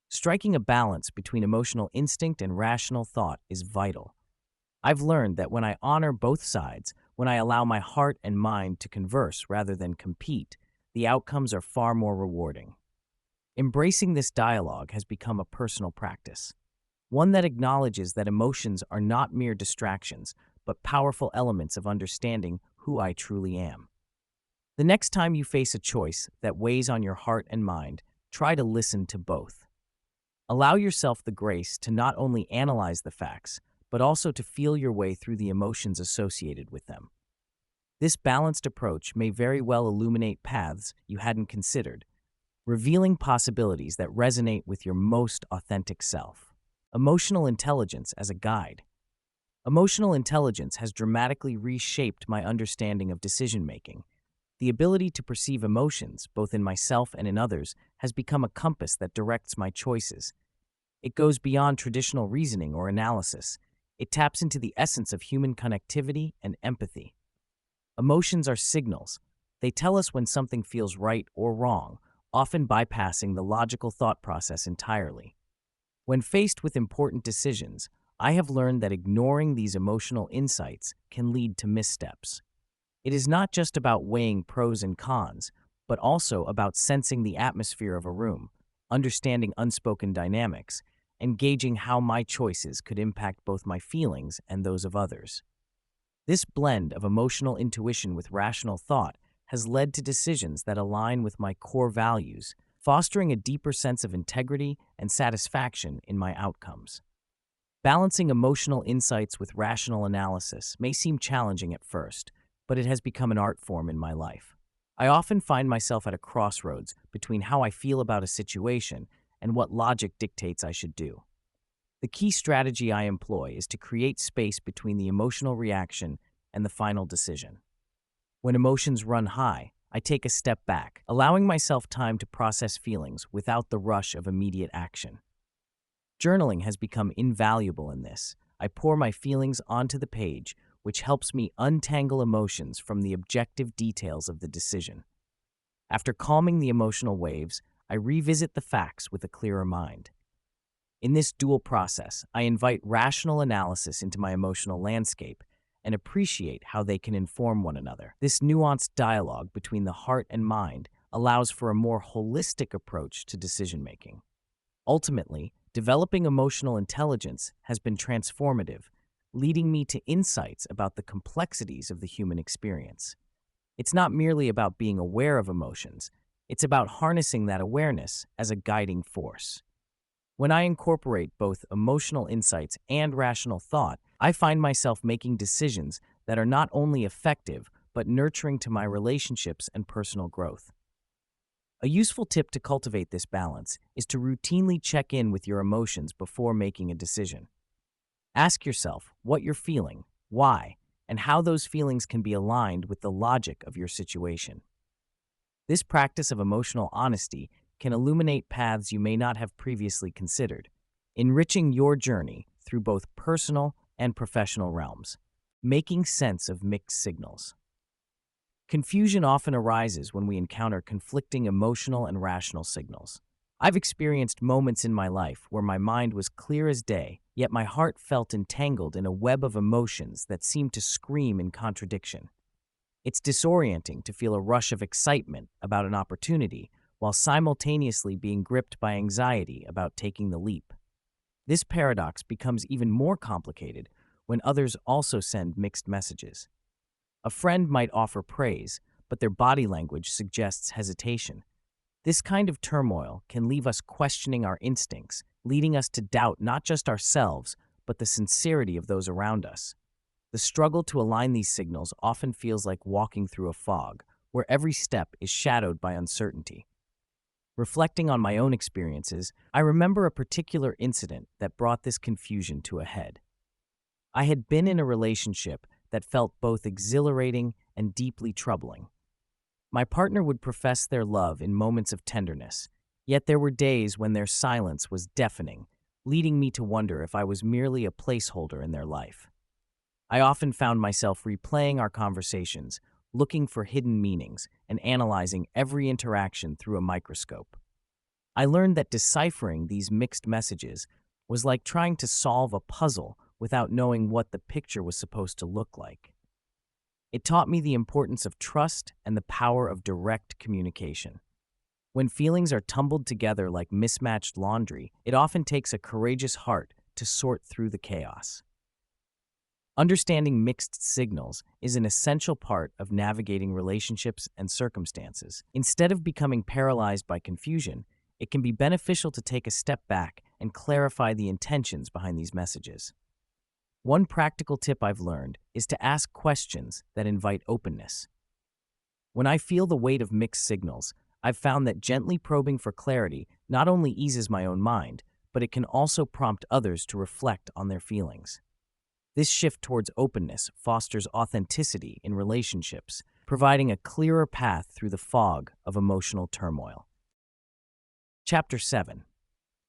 Striking a balance between emotional instinct and rational thought is vital. I've learned that when I honor both sides, when I allow my heart and mind to converse rather than compete, the outcomes are far more rewarding. Embracing this dialogue has become a personal practice, one that acknowledges that emotions are not mere distractions, but powerful elements of understanding who I truly am. The next time you face a choice that weighs on your heart and mind, try to listen to both. Allow yourself the grace to not only analyze the facts, but also to feel your way through the emotions associated with them. This balanced approach may very well illuminate paths you hadn't considered, revealing possibilities that resonate with your most authentic self. Emotional intelligence as a guide. Emotional intelligence has dramatically reshaped my understanding of decision-making. The ability to perceive emotions, both in myself and in others, has become a compass that directs my choices. It goes beyond traditional reasoning or analysis. It taps into the essence of human connectivity and empathy. Emotions are signals. They tell us when something feels right or wrong, often bypassing the logical thought process entirely. When faced with important decisions, I have learned that ignoring these emotional insights can lead to missteps. It is not just about weighing pros and cons, but also about sensing the atmosphere of a room, understanding unspoken dynamics, and gauging how my choices could impact both my feelings and those of others. This blend of emotional intuition with rational thought has led to decisions that align with my core values, fostering a deeper sense of integrity and satisfaction in my outcomes. Balancing emotional insights with rational analysis may seem challenging at first, but it has become an art form in my life. I often find myself at a crossroads between how I feel about a situation and what logic dictates I should do. The key strategy I employ is to create space between the emotional reaction and the final decision. When emotions run high, I take a step back, allowing myself time to process feelings without the rush of immediate action. Journaling has become invaluable in this. I pour my feelings onto the page, which helps me untangle emotions from the objective details of the decision. After calming the emotional waves, I revisit the facts with a clearer mind. In this dual process, I invite rational analysis into my emotional landscape and appreciate how they can inform one another. This nuanced dialogue between the heart and mind allows for a more holistic approach to decision-making. Ultimately, developing emotional intelligence has been transformative, leading me to insights about the complexities of the human experience. It's not merely about being aware of emotions, it's about harnessing that awareness as a guiding force. When I incorporate both emotional insights and rational thought, I find myself making decisions that are not only effective, but nurturing to my relationships and personal growth. A useful tip to cultivate this balance is to routinely check in with your emotions before making a decision. Ask yourself what you're feeling, why, and how those feelings can be aligned with the logic of your situation. This practice of emotional honesty can illuminate paths you may not have previously considered, enriching your journey through both personal and professional realms. Making sense of mixed signals. Confusion often arises when we encounter conflicting emotional and rational signals. I've experienced moments in my life where my mind was clear as day, yet my heart felt entangled in a web of emotions that seemed to scream in contradiction. It's disorienting to feel a rush of excitement about an opportunity while simultaneously being gripped by anxiety about taking the leap. This paradox becomes even more complicated when others also send mixed messages. A friend might offer praise, but their body language suggests hesitation. This kind of turmoil can leave us questioning our instincts, leading us to doubt not just ourselves, but the sincerity of those around us. The struggle to align these signals often feels like walking through a fog, where every step is shadowed by uncertainty. Reflecting on my own experiences, I remember a particular incident that brought this confusion to a head. I had been in a relationship that felt both exhilarating and deeply troubling. My partner would profess their love in moments of tenderness, yet there were days when their silence was deafening, leading me to wonder if I was merely a placeholder in their life. I often found myself replaying our conversations, looking for hidden meanings, and analyzing every interaction through a microscope. I learned that deciphering these mixed messages was like trying to solve a puzzle without knowing what the picture was supposed to look like. It taught me the importance of trust and the power of direct communication. When feelings are tumbled together like mismatched laundry, it often takes a courageous heart to sort through the chaos. Understanding mixed signals is an essential part of navigating relationships and circumstances. Instead of becoming paralyzed by confusion, it can be beneficial to take a step back and clarify the intentions behind these messages. One practical tip I've learned is to ask questions that invite openness. When I feel the weight of mixed signals, I've found that gently probing for clarity not only eases my own mind, but it can also prompt others to reflect on their feelings. This shift towards openness fosters authenticity in relationships, providing a clearer path through the fog of emotional turmoil. Chapter 7.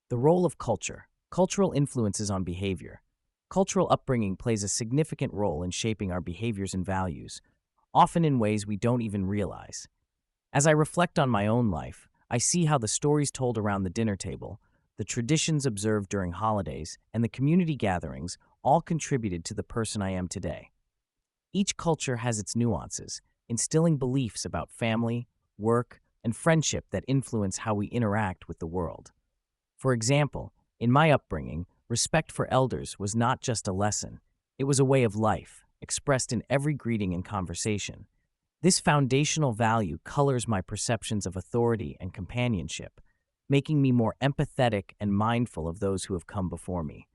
The Role of Culture. Cultural Influences on Behavior. Cultural upbringing plays a significant role in shaping our behaviors and values, often in ways we don't even realize. As I reflect on my own life, I see how the stories told around the dinner table, the traditions observed during holidays, and the community gatherings all contributed to the person I am today. Each culture has its nuances, instilling beliefs about family, work, and friendship that influence how we interact with the world. For example, in my upbringing, respect for elders was not just a lesson, it was a way of life, expressed in every greeting and conversation. This foundational value colors my perceptions of authority and companionship, making me more empathetic and mindful of those who have come before me.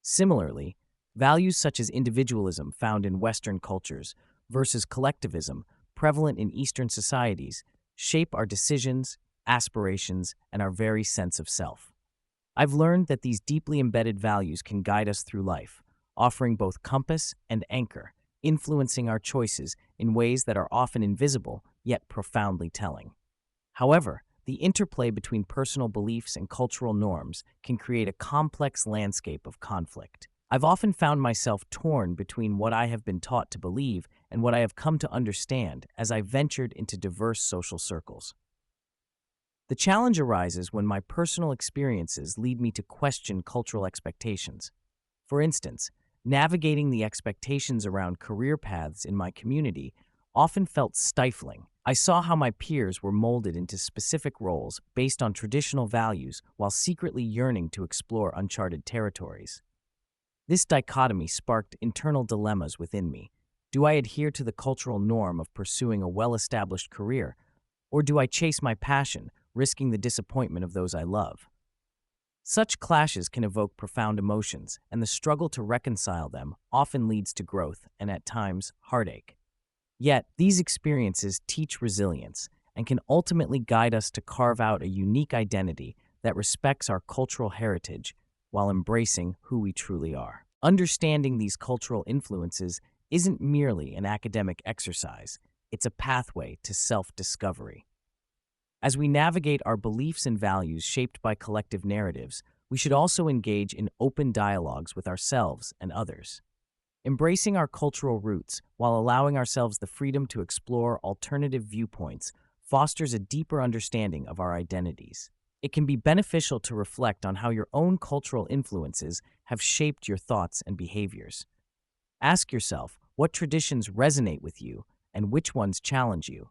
Similarly, values such as individualism found in Western cultures versus collectivism prevalent in Eastern societies shape our decisions, aspirations, and our very sense of self. I've learned that these deeply embedded values can guide us through life, offering both compass and anchor, influencing our choices in ways that are often invisible yet profoundly telling. However, the interplay between personal beliefs and cultural norms can create a complex landscape of conflict. I've often found myself torn between what I have been taught to believe and what I have come to understand as I ventured into diverse social circles. The challenge arises when my personal experiences lead me to question cultural expectations. For instance, navigating the expectations around career paths in my community often felt stifling. I saw how my peers were molded into specific roles based on traditional values while secretly yearning to explore uncharted territories. This dichotomy sparked internal dilemmas within me. Do I adhere to the cultural norm of pursuing a well-established career, or do I chase my passion, risking the disappointment of those I love? Such clashes can evoke profound emotions, and the struggle to reconcile them often leads to growth and, at times, heartache. Yet, these experiences teach resilience and can ultimately guide us to carve out a unique identity that respects our cultural heritage while embracing who we truly are. Understanding these cultural influences isn't merely an academic exercise, it's a pathway to self-discovery. As we navigate our beliefs and values shaped by collective narratives, we should also engage in open dialogues with ourselves and others. Embracing our cultural roots while allowing ourselves the freedom to explore alternative viewpoints fosters a deeper understanding of our identities. It can be beneficial to reflect on how your own cultural influences have shaped your thoughts and behaviors. Ask yourself what traditions resonate with you and which ones challenge you.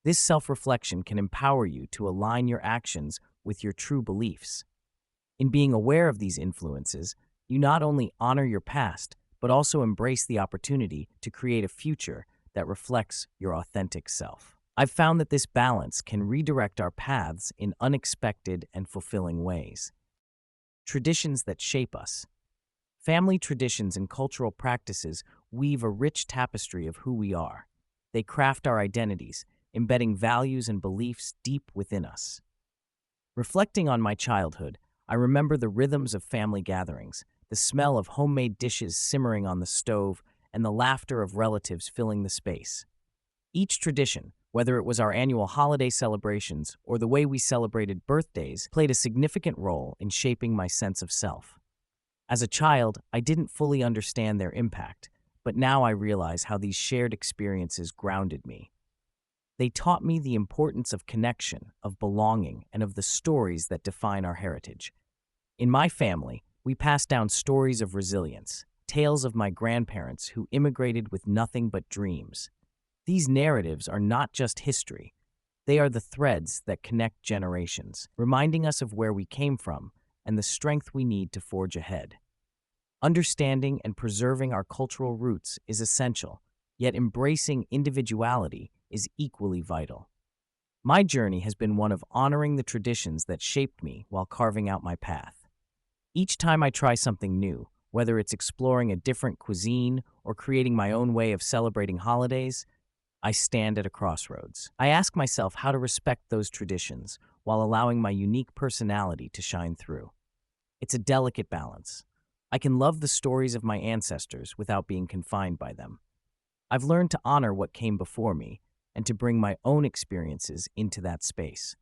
This self-reflection can empower you to align your actions with your true beliefs. In being aware of these influences, you not only honor your past, but also embrace the opportunity to create a future that reflects your authentic self. I've found that this balance can redirect our paths in unexpected and fulfilling ways. Traditions that shape us. Family traditions and cultural practices weave a rich tapestry of who we are. They craft our identities, embedding values and beliefs deep within us. Reflecting on my childhood, I remember the rhythms of family gatherings, the smell of homemade dishes simmering on the stove, and the laughter of relatives filling the space. Each tradition, whether it was our annual holiday celebrations or the way we celebrated birthdays, played a significant role in shaping my sense of self. As a child, I didn't fully understand their impact, but now I realize how these shared experiences grounded me. They taught me the importance of connection, of belonging, and of the stories that define our heritage. In my family, we passed down stories of resilience, tales of my grandparents who immigrated with nothing but dreams. These narratives are not just history. They are the threads that connect generations, reminding us of where we came from and the strength we need to forge ahead. Understanding and preserving our cultural roots is essential, yet embracing individuality is equally vital. My journey has been one of honoring the traditions that shaped me while carving out my path. Each time I try something new, whether it's exploring a different cuisine or creating my own way of celebrating holidays, I stand at a crossroads. I ask myself how to respect those traditions while allowing my unique personality to shine through. It's a delicate balance. I can love the stories of my ancestors without being confined by them. I've learned to honor what came before me and to bring my own experiences into that space.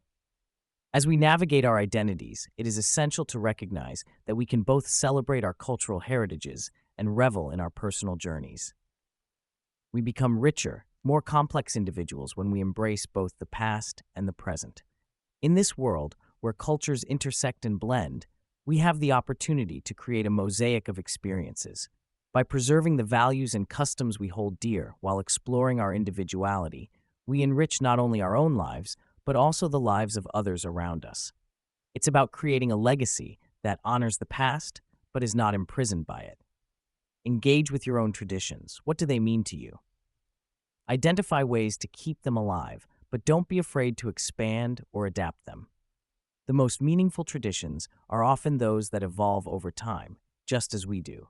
As we navigate our identities, it is essential to recognize that we can both celebrate our cultural heritages and revel in our personal journeys. We become richer, more complex individuals when we embrace both the past and the present. In this world, where cultures intersect and blend, we have the opportunity to create a mosaic of experiences. By preserving the values and customs we hold dear while exploring our individuality, we enrich not only our own lives, but also the lives of others around us. It's about creating a legacy that honors the past, but is not imprisoned by it. Engage with your own traditions. What do they mean to you? Identify ways to keep them alive, but don't be afraid to expand or adapt them. The most meaningful traditions are often those that evolve over time, just as we do.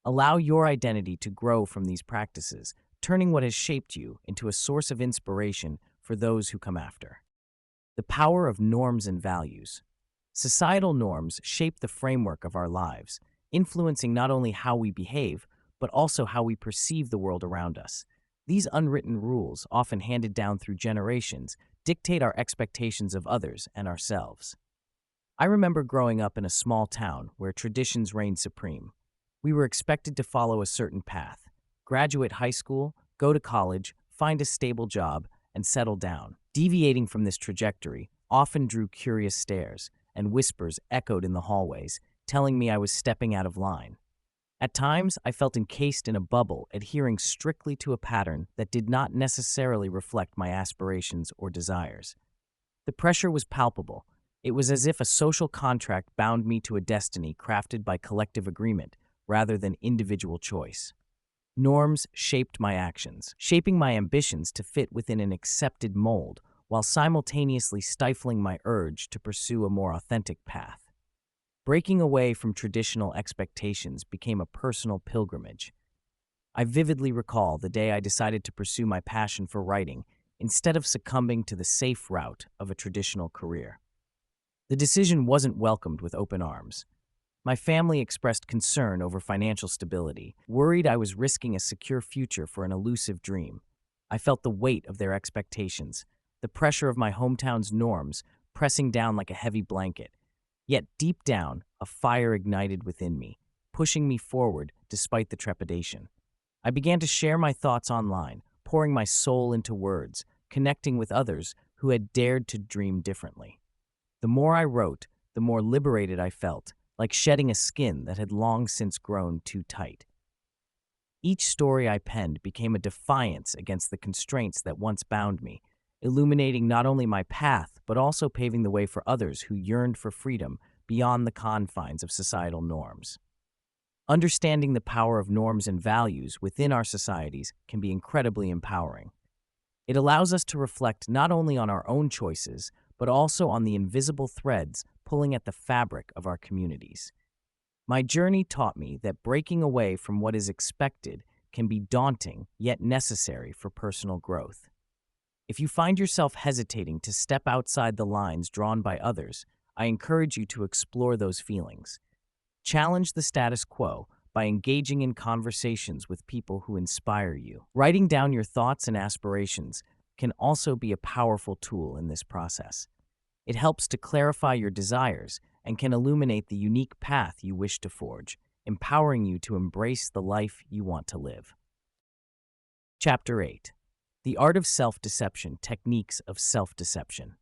Allow your identity to grow from these practices, turning what has shaped you into a source of inspiration for those who come after. The power of norms and values. Societal norms shape the framework of our lives, influencing not only how we behave, but also how we perceive the world around us. These unwritten rules, often handed down through generations, dictate our expectations of others and ourselves. I remember growing up in a small town where traditions reigned supreme. We were expected to follow a certain path: graduate high school, go to college, find a stable job, and settle down. Deviating from this trajectory often drew curious stares, and whispers echoed in the hallways, telling me I was stepping out of line. At times, I felt encased in a bubble, adhering strictly to a pattern that did not necessarily reflect my aspirations or desires. The pressure was palpable. It was as if a social contract bound me to a destiny crafted by collective agreement rather than individual choice. Norms shaped my actions, shaping my ambitions to fit within an accepted mold, while simultaneously stifling my urge to pursue a more authentic path. Breaking away from traditional expectations became a personal pilgrimage. I vividly recall the day I decided to pursue my passion for writing instead of succumbing to the safe route of a traditional career. The decision wasn't welcomed with open arms. My family expressed concern over financial stability, worried I was risking a secure future for an elusive dream. I felt the weight of their expectations, the pressure of my hometown's norms pressing down like a heavy blanket. Yet deep down, a fire ignited within me, pushing me forward despite the trepidation. I began to share my thoughts online, pouring my soul into words, connecting with others who had dared to dream differently. The more I wrote, the more liberated I felt, like shedding a skin that had long since grown too tight. Each story I penned became a defiance against the constraints that once bound me, illuminating not only my path, but also paving the way for others who yearned for freedom beyond the confines of societal norms. Understanding the power of norms and values within our societies can be incredibly empowering. It allows us to reflect not only on our own choices, but also on the invisible threads pulling at the fabric of our communities. My journey taught me that breaking away from what is expected can be daunting, yet necessary for personal growth. If you find yourself hesitating to step outside the lines drawn by others, I encourage you to explore those feelings. Challenge the status quo by engaging in conversations with people who inspire you. Writing down your thoughts and aspirations can also be a powerful tool in this process. It helps to clarify your desires and can illuminate the unique path you wish to forge, empowering you to embrace the life you want to live. Chapter 8: The Art of Self-Deception, Techniques of Self-Deception.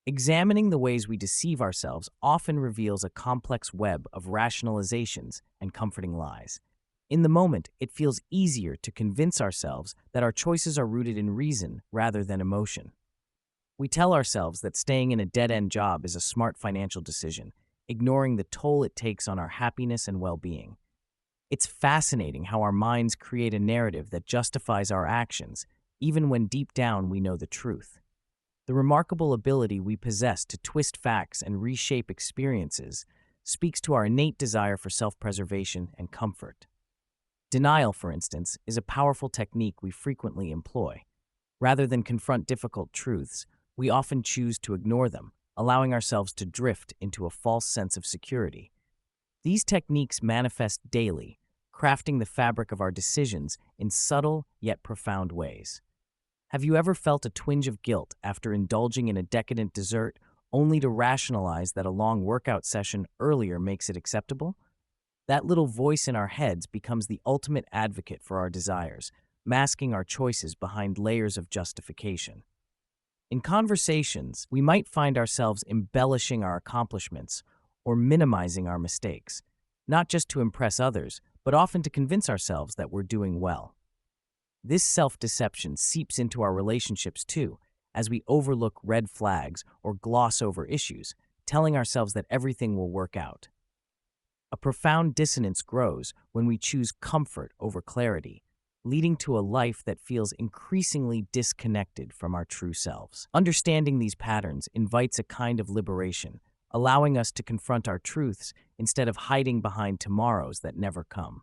Examining the ways we deceive ourselves often reveals a complex web of rationalizations and comforting lies. In the moment, it feels easier to convince ourselves that our choices are rooted in reason rather than emotion. We tell ourselves that staying in a dead-end job is a smart financial decision, ignoring the toll it takes on our happiness and well-being. It's fascinating how our minds create a narrative that justifies our actions, even when deep down we know the truth. The remarkable ability we possess to twist facts and reshape experiences speaks to our innate desire for self-preservation and comfort. Denial, for instance, is a powerful technique we frequently employ. Rather than confront difficult truths, we often choose to ignore them, allowing ourselves to drift into a false sense of security. These techniques manifest daily, crafting the fabric of our decisions in subtle yet profound ways. Have you ever felt a twinge of guilt after indulging in a decadent dessert, only to rationalize that a long workout session earlier makes it acceptable? That little voice in our heads becomes the ultimate advocate for our desires, masking our choices behind layers of justification. In conversations, we might find ourselves embellishing our accomplishments or minimizing our mistakes, not just to impress others, but often to convince ourselves that we're doing well. This self-deception seeps into our relationships too, as we overlook red flags or gloss over issues, telling ourselves that everything will work out. A profound dissonance grows when we choose comfort over clarity, leading to a life that feels increasingly disconnected from our true selves. Understanding these patterns invites a kind of liberation, allowing us to confront our truths instead of hiding behind tomorrows that never come.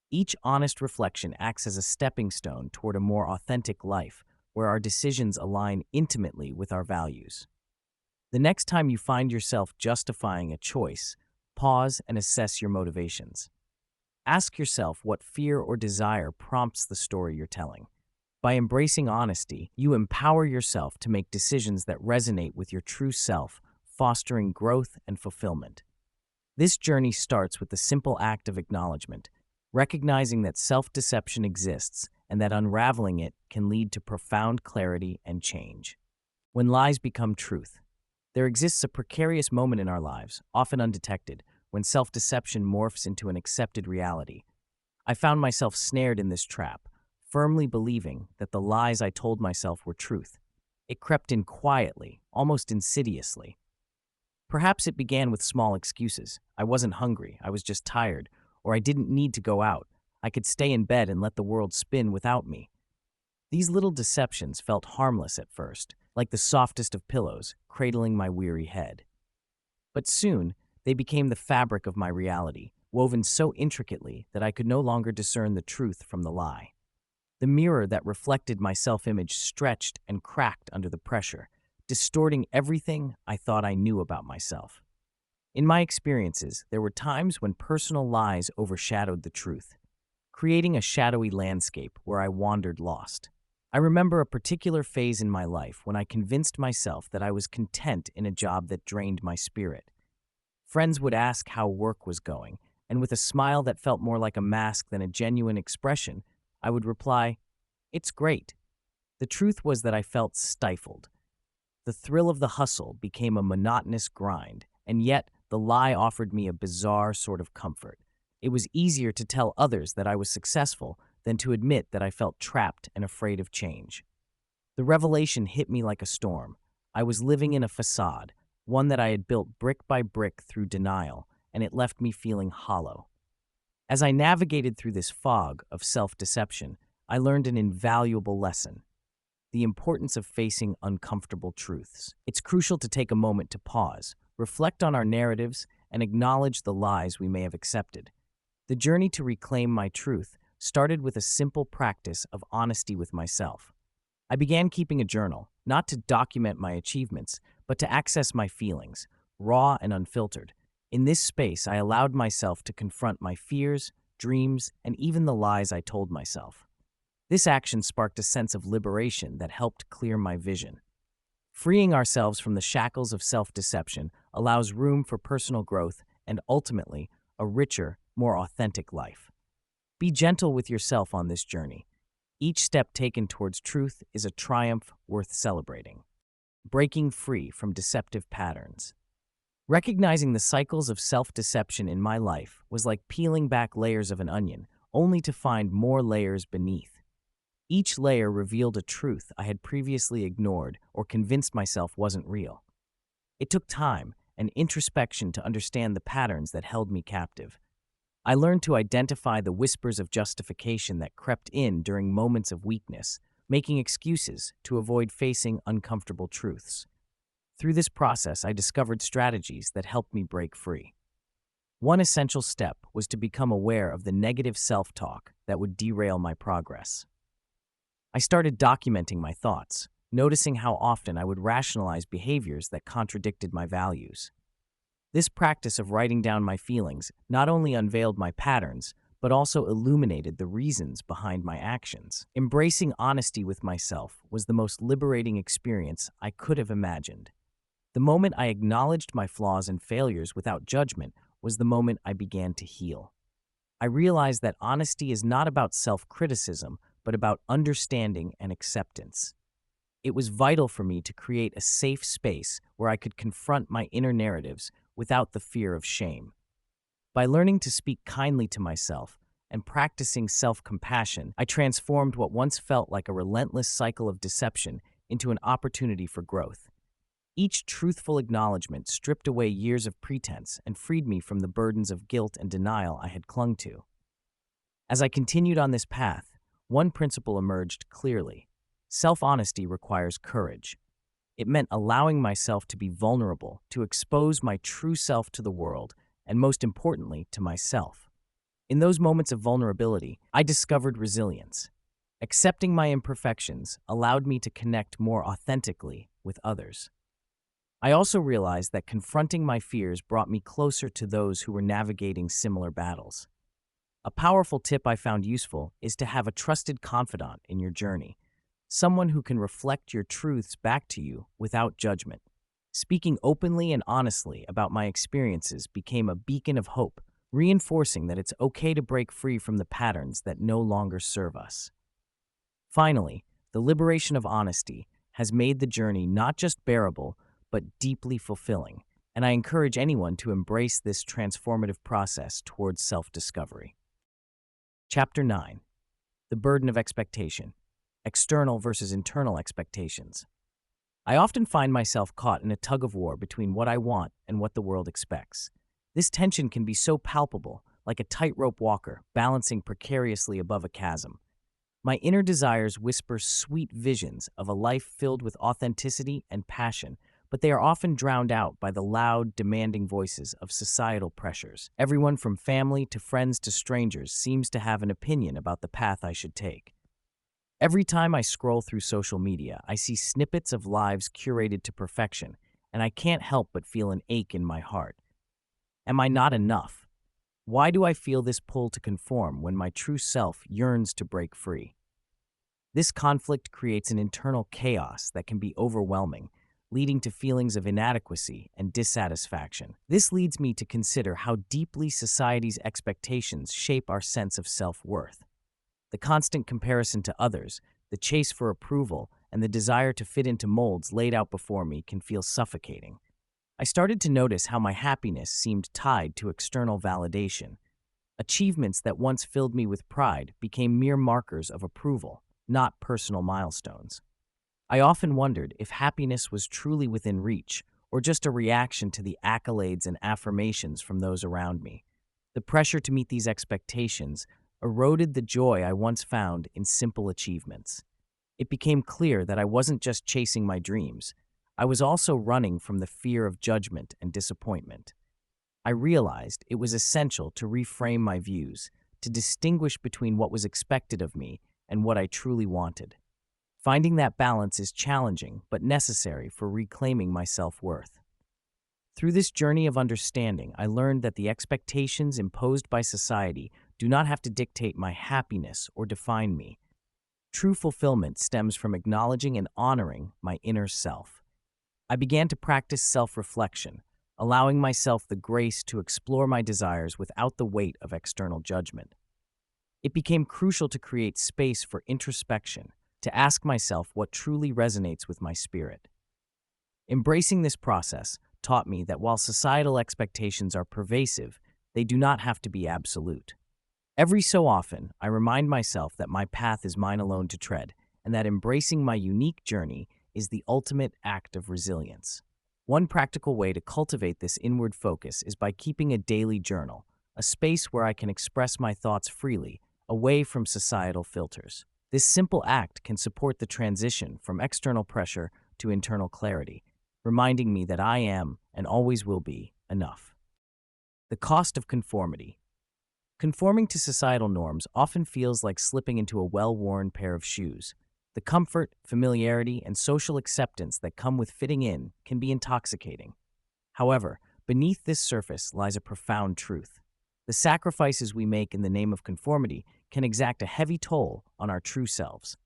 Each honest reflection acts as a stepping stone toward a more authentic life, where our decisions align intimately with our values. The next time you find yourself justifying a choice, pause and assess your motivations. Ask yourself what fear or desire prompts the story you're telling. By embracing honesty, you empower yourself to make decisions that resonate with your true self, fostering growth and fulfillment. This journey starts with the simple act of acknowledgement, recognizing that self-deception exists and that unraveling it can lead to profound clarity and change. When lies become truth, there exists a precarious moment in our lives, often undetected, when self-deception morphs into an accepted reality. I found myself snared in this trap, firmly believing that the lies I told myself were truth. It crept in quietly, almost insidiously. Perhaps it began with small excuses. I wasn't hungry, I was just tired, or I didn't need to go out. I could stay in bed and let the world spin without me. These little deceptions felt harmless at first, like the softest of pillows, cradling my weary head. But soon, they became the fabric of my reality, woven so intricately that I could no longer discern the truth from the lie. The mirror that reflected my self-image stretched and cracked under the pressure, distorting everything I thought I knew about myself. In my experiences, there were times when personal lies overshadowed the truth, creating a shadowy landscape where I wandered lost. I remember a particular phase in my life when I convinced myself that I was content in a job that drained my spirit. Friends would ask how work was going, and with a smile that felt more like a mask than a genuine expression, I would reply, "It's great." The truth was that I felt stifled. The thrill of the hustle became a monotonous grind, and yet the lie offered me a bizarre sort of comfort. It was easier to tell others that I was successful than to admit that I felt trapped and afraid of change. The revelation hit me like a storm. I was living in a facade, one that I had built brick by brick through denial, and it left me feeling hollow. As I navigated through this fog of self-deception, I learned an invaluable lesson: the importance of facing uncomfortable truths. It's crucial to take a moment to pause, reflect on our narratives, and acknowledge the lies we may have accepted. The journey to reclaim my truth started with a simple practice of honesty with myself. I began keeping a journal, not to document my achievements, but to access my feelings, raw and unfiltered. In this space, I allowed myself to confront my fears, dreams, and even the lies I told myself. This action sparked a sense of liberation that helped clear my vision. Freeing ourselves from the shackles of self-deception allows room for personal growth and, ultimately, a richer, more authentic life. Be gentle with yourself on this journey. Each step taken towards truth is a triumph worth celebrating. Breaking free from deceptive patterns. Recognizing the cycles of self-deception in my life was like peeling back layers of an onion, only to find more layers beneath. Each layer revealed a truth I had previously ignored or convinced myself wasn't real. It took time and introspection to understand the patterns that held me captive. I learned to identify the whispers of justification that crept in during moments of weakness, making excuses to avoid facing uncomfortable truths. Through this process, I discovered strategies that helped me break free. One essential step was to become aware of the negative self-talk that would derail my progress. I started documenting my thoughts, noticing how often I would rationalize behaviors that contradicted my values. This practice of writing down my feelings not only unveiled my patterns, but also illuminated the reasons behind my actions. Embracing honesty with myself was the most liberating experience I could have imagined. The moment I acknowledged my flaws and failures without judgment was the moment I began to heal. I realized that honesty is not about self-criticism, but about understanding and acceptance. It was vital for me to create a safe space where I could confront my inner narratives without the fear of shame. By learning to speak kindly to myself and practicing self-compassion, I transformed what once felt like a relentless cycle of deception into an opportunity for growth. Each truthful acknowledgement stripped away years of pretense and freed me from the burdens of guilt and denial I had clung to. As I continued on this path, one principle emerged clearly: self-honesty requires courage. It meant allowing myself to be vulnerable, to expose my true self to the world, and most importantly, to myself. In those moments of vulnerability, I discovered resilience. Accepting my imperfections allowed me to connect more authentically with others. I also realized that confronting my fears brought me closer to those who were navigating similar battles. A powerful tip I found useful is to have a trusted confidant in your journey, someone who can reflect your truths back to you without judgment. Speaking openly and honestly about my experiences became a beacon of hope, reinforcing that it's okay to break free from the patterns that no longer serve us. Finally, the liberation of honesty has made the journey not just bearable, but deeply fulfilling, and I encourage anyone to embrace this transformative process towards self-discovery. Chapter 9. The Burden of Expectation. External versus internal expectations. I often find myself caught in a tug-of-war between what I want and what the world expects. This tension can be so palpable, like a tightrope walker balancing precariously above a chasm. My inner desires whisper sweet visions of a life filled with authenticity and passion, but they are often drowned out by the loud, demanding voices of societal pressures. Everyone from family to friends to strangers seems to have an opinion about the path I should take. Every time I scroll through social media, I see snippets of lives curated to perfection, and I can't help but feel an ache in my heart. Am I not enough? Why do I feel this pull to conform when my true self yearns to break free? This conflict creates an internal chaos that can be overwhelming, leading to feelings of inadequacy and dissatisfaction. This leads me to consider how deeply society's expectations shape our sense of self-worth. The constant comparison to others, the chase for approval, and the desire to fit into molds laid out before me can feel suffocating. I started to notice how my happiness seemed tied to external validation. Achievements that once filled me with pride became mere markers of approval, not personal milestones. I often wondered if happiness was truly within reach, or just a reaction to the accolades and affirmations from those around me. The pressure to meet these expectations eroded the joy I once found in simple achievements. It became clear that I wasn't just chasing my dreams. I was also running from the fear of judgment and disappointment. I realized it was essential to reframe my views, to distinguish between what was expected of me and what I truly wanted. Finding that balance is challenging but necessary for reclaiming my self-worth. Through this journey of understanding, I learned that the expectations imposed by society do not have to dictate my happiness or define me. True fulfillment stems from acknowledging and honoring my inner self. I began to practice self-reflection, allowing myself the grace to explore my desires without the weight of external judgment. It became crucial to create space for introspection, to ask myself what truly resonates with my spirit. Embracing this process taught me that while societal expectations are pervasive, they do not have to be absolute. Every so often, I remind myself that my path is mine alone to tread, and that embracing my unique journey is the ultimate act of resilience. One practical way to cultivate this inward focus is by keeping a daily journal, a space where I can express my thoughts freely, away from societal filters. This simple act can support the transition from external pressure to internal clarity, reminding me that I am, and always will be, enough. The cost of conformity. Conforming to societal norms often feels like slipping into a well-worn pair of shoes. The comfort, familiarity, and social acceptance that come with fitting in can be intoxicating. However, beneath this surface lies a profound truth. The sacrifices we make in the name of conformity can exact a heavy toll on our true selves.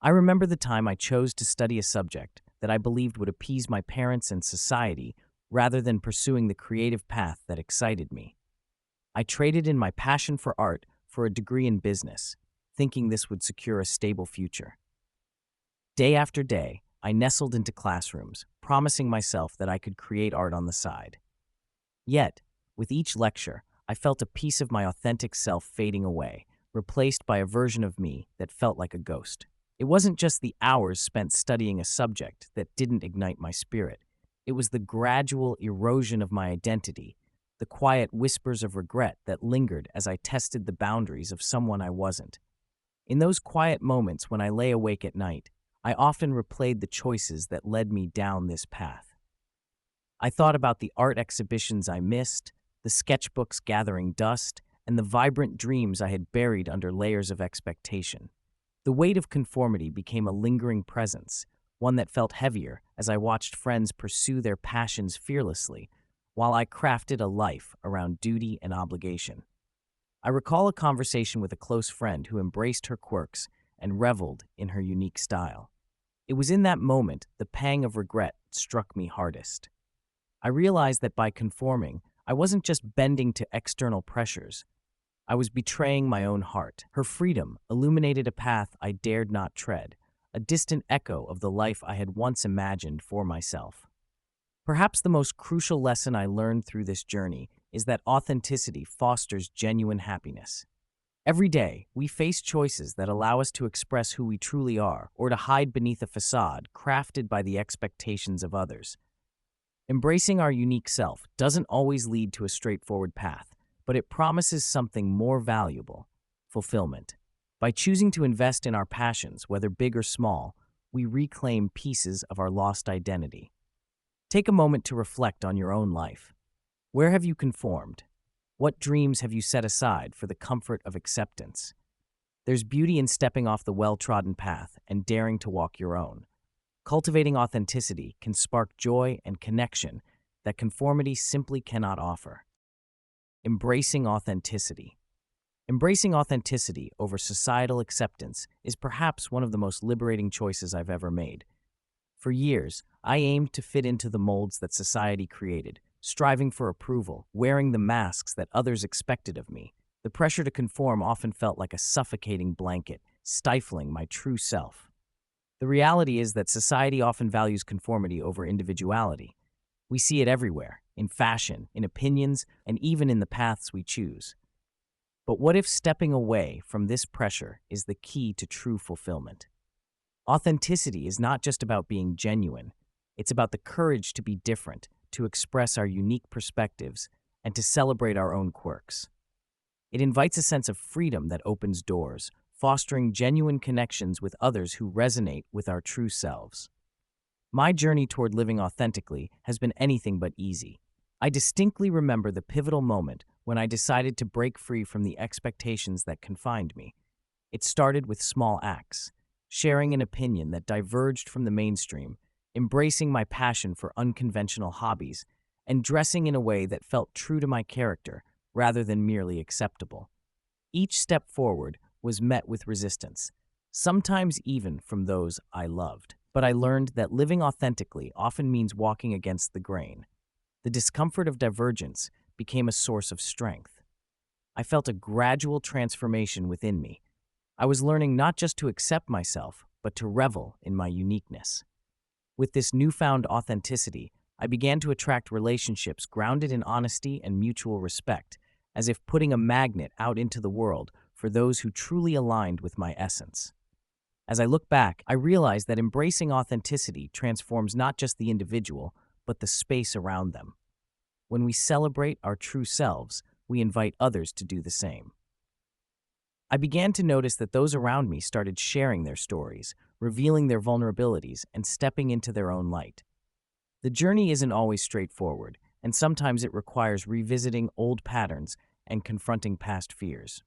I remember the time I chose to study a subject that I believed would appease my parents and society rather than pursuing the creative path that excited me. I traded in my passion for art for a degree in business, thinking this would secure a stable future. Day after day, I nestled into classrooms, promising myself that I could create art on the side. Yet, with each lecture, I felt a piece of my authentic self fading away, replaced by a version of me that felt like a ghost. It wasn't just the hours spent studying a subject that didn't ignite my spirit. It was the gradual erosion of my identity, the quiet whispers of regret that lingered as I tested the boundaries of someone I wasn't. In those quiet moments when I lay awake at night, I often replayed the choices that led me down this path. I thought about the art exhibitions I missed, the sketchbooks gathering dust, and the vibrant dreams I had buried under layers of expectation. The weight of conformity became a lingering presence, one that felt heavier as I watched friends pursue their passions fearlessly, while I crafted a life around duty and obligation. I recall a conversation with a close friend who embraced her quirks and reveled in her unique style. It was in that moment the pang of regret struck me hardest. I realized that by conforming, I wasn't just bending to external pressures. I was betraying my own heart. Her freedom illuminated a path I dared not tread, a distant echo of the life I had once imagined for myself. Perhaps the most crucial lesson I learned through this journey is that authenticity fosters genuine happiness. Every day, we face choices that allow us to express who we truly are or to hide beneath a facade crafted by the expectations of others. Embracing our unique self doesn't always lead to a straightforward path, but it promises something more valuable: fulfillment. By choosing to invest in our passions, whether big or small, we reclaim pieces of our lost identity. Take a moment to reflect on your own life. Where have you conformed? What dreams have you set aside for the comfort of acceptance? There's beauty in stepping off the well-trodden path and daring to walk your own. Cultivating authenticity can spark joy and connection that conformity simply cannot offer. Embracing authenticity. Embracing authenticity over societal acceptance is perhaps one of the most liberating choices I've ever made. For years, I aimed to fit into the molds that society created, striving for approval, wearing the masks that others expected of me. The pressure to conform often felt like a suffocating blanket, stifling my true self. The reality is that society often values conformity over individuality. We see it everywhere, in fashion, in opinions, and even in the paths we choose. But what if stepping away from this pressure is the key to true fulfillment? Authenticity is not just about being genuine. It's about the courage to be different, to express our unique perspectives, and to celebrate our own quirks. It invites a sense of freedom that opens doors, fostering genuine connections with others who resonate with our true selves. My journey toward living authentically has been anything but easy. I distinctly remember the pivotal moment when I decided to break free from the expectations that confined me. It started with small acts, sharing an opinion that diverged from the mainstream, embracing my passion for unconventional hobbies, and dressing in a way that felt true to my character rather than merely acceptable. Each step forward was met with resistance, sometimes even from those I loved. But I learned that living authentically often means walking against the grain. The discomfort of divergence became a source of strength. I felt a gradual transformation within me. I was learning not just to accept myself, but to revel in my uniqueness. With this newfound authenticity, I began to attract relationships grounded in honesty and mutual respect, as if putting a magnet out into the world for those who truly aligned with my essence. As I look back, I realize that embracing authenticity transforms not just the individual, but the space around them. When we celebrate our true selves, we invite others to do the same. I began to notice that those around me started sharing their stories, revealing their vulnerabilities, and stepping into their own light. The journey isn't always straightforward, and sometimes it requires revisiting old patterns and confronting past fears.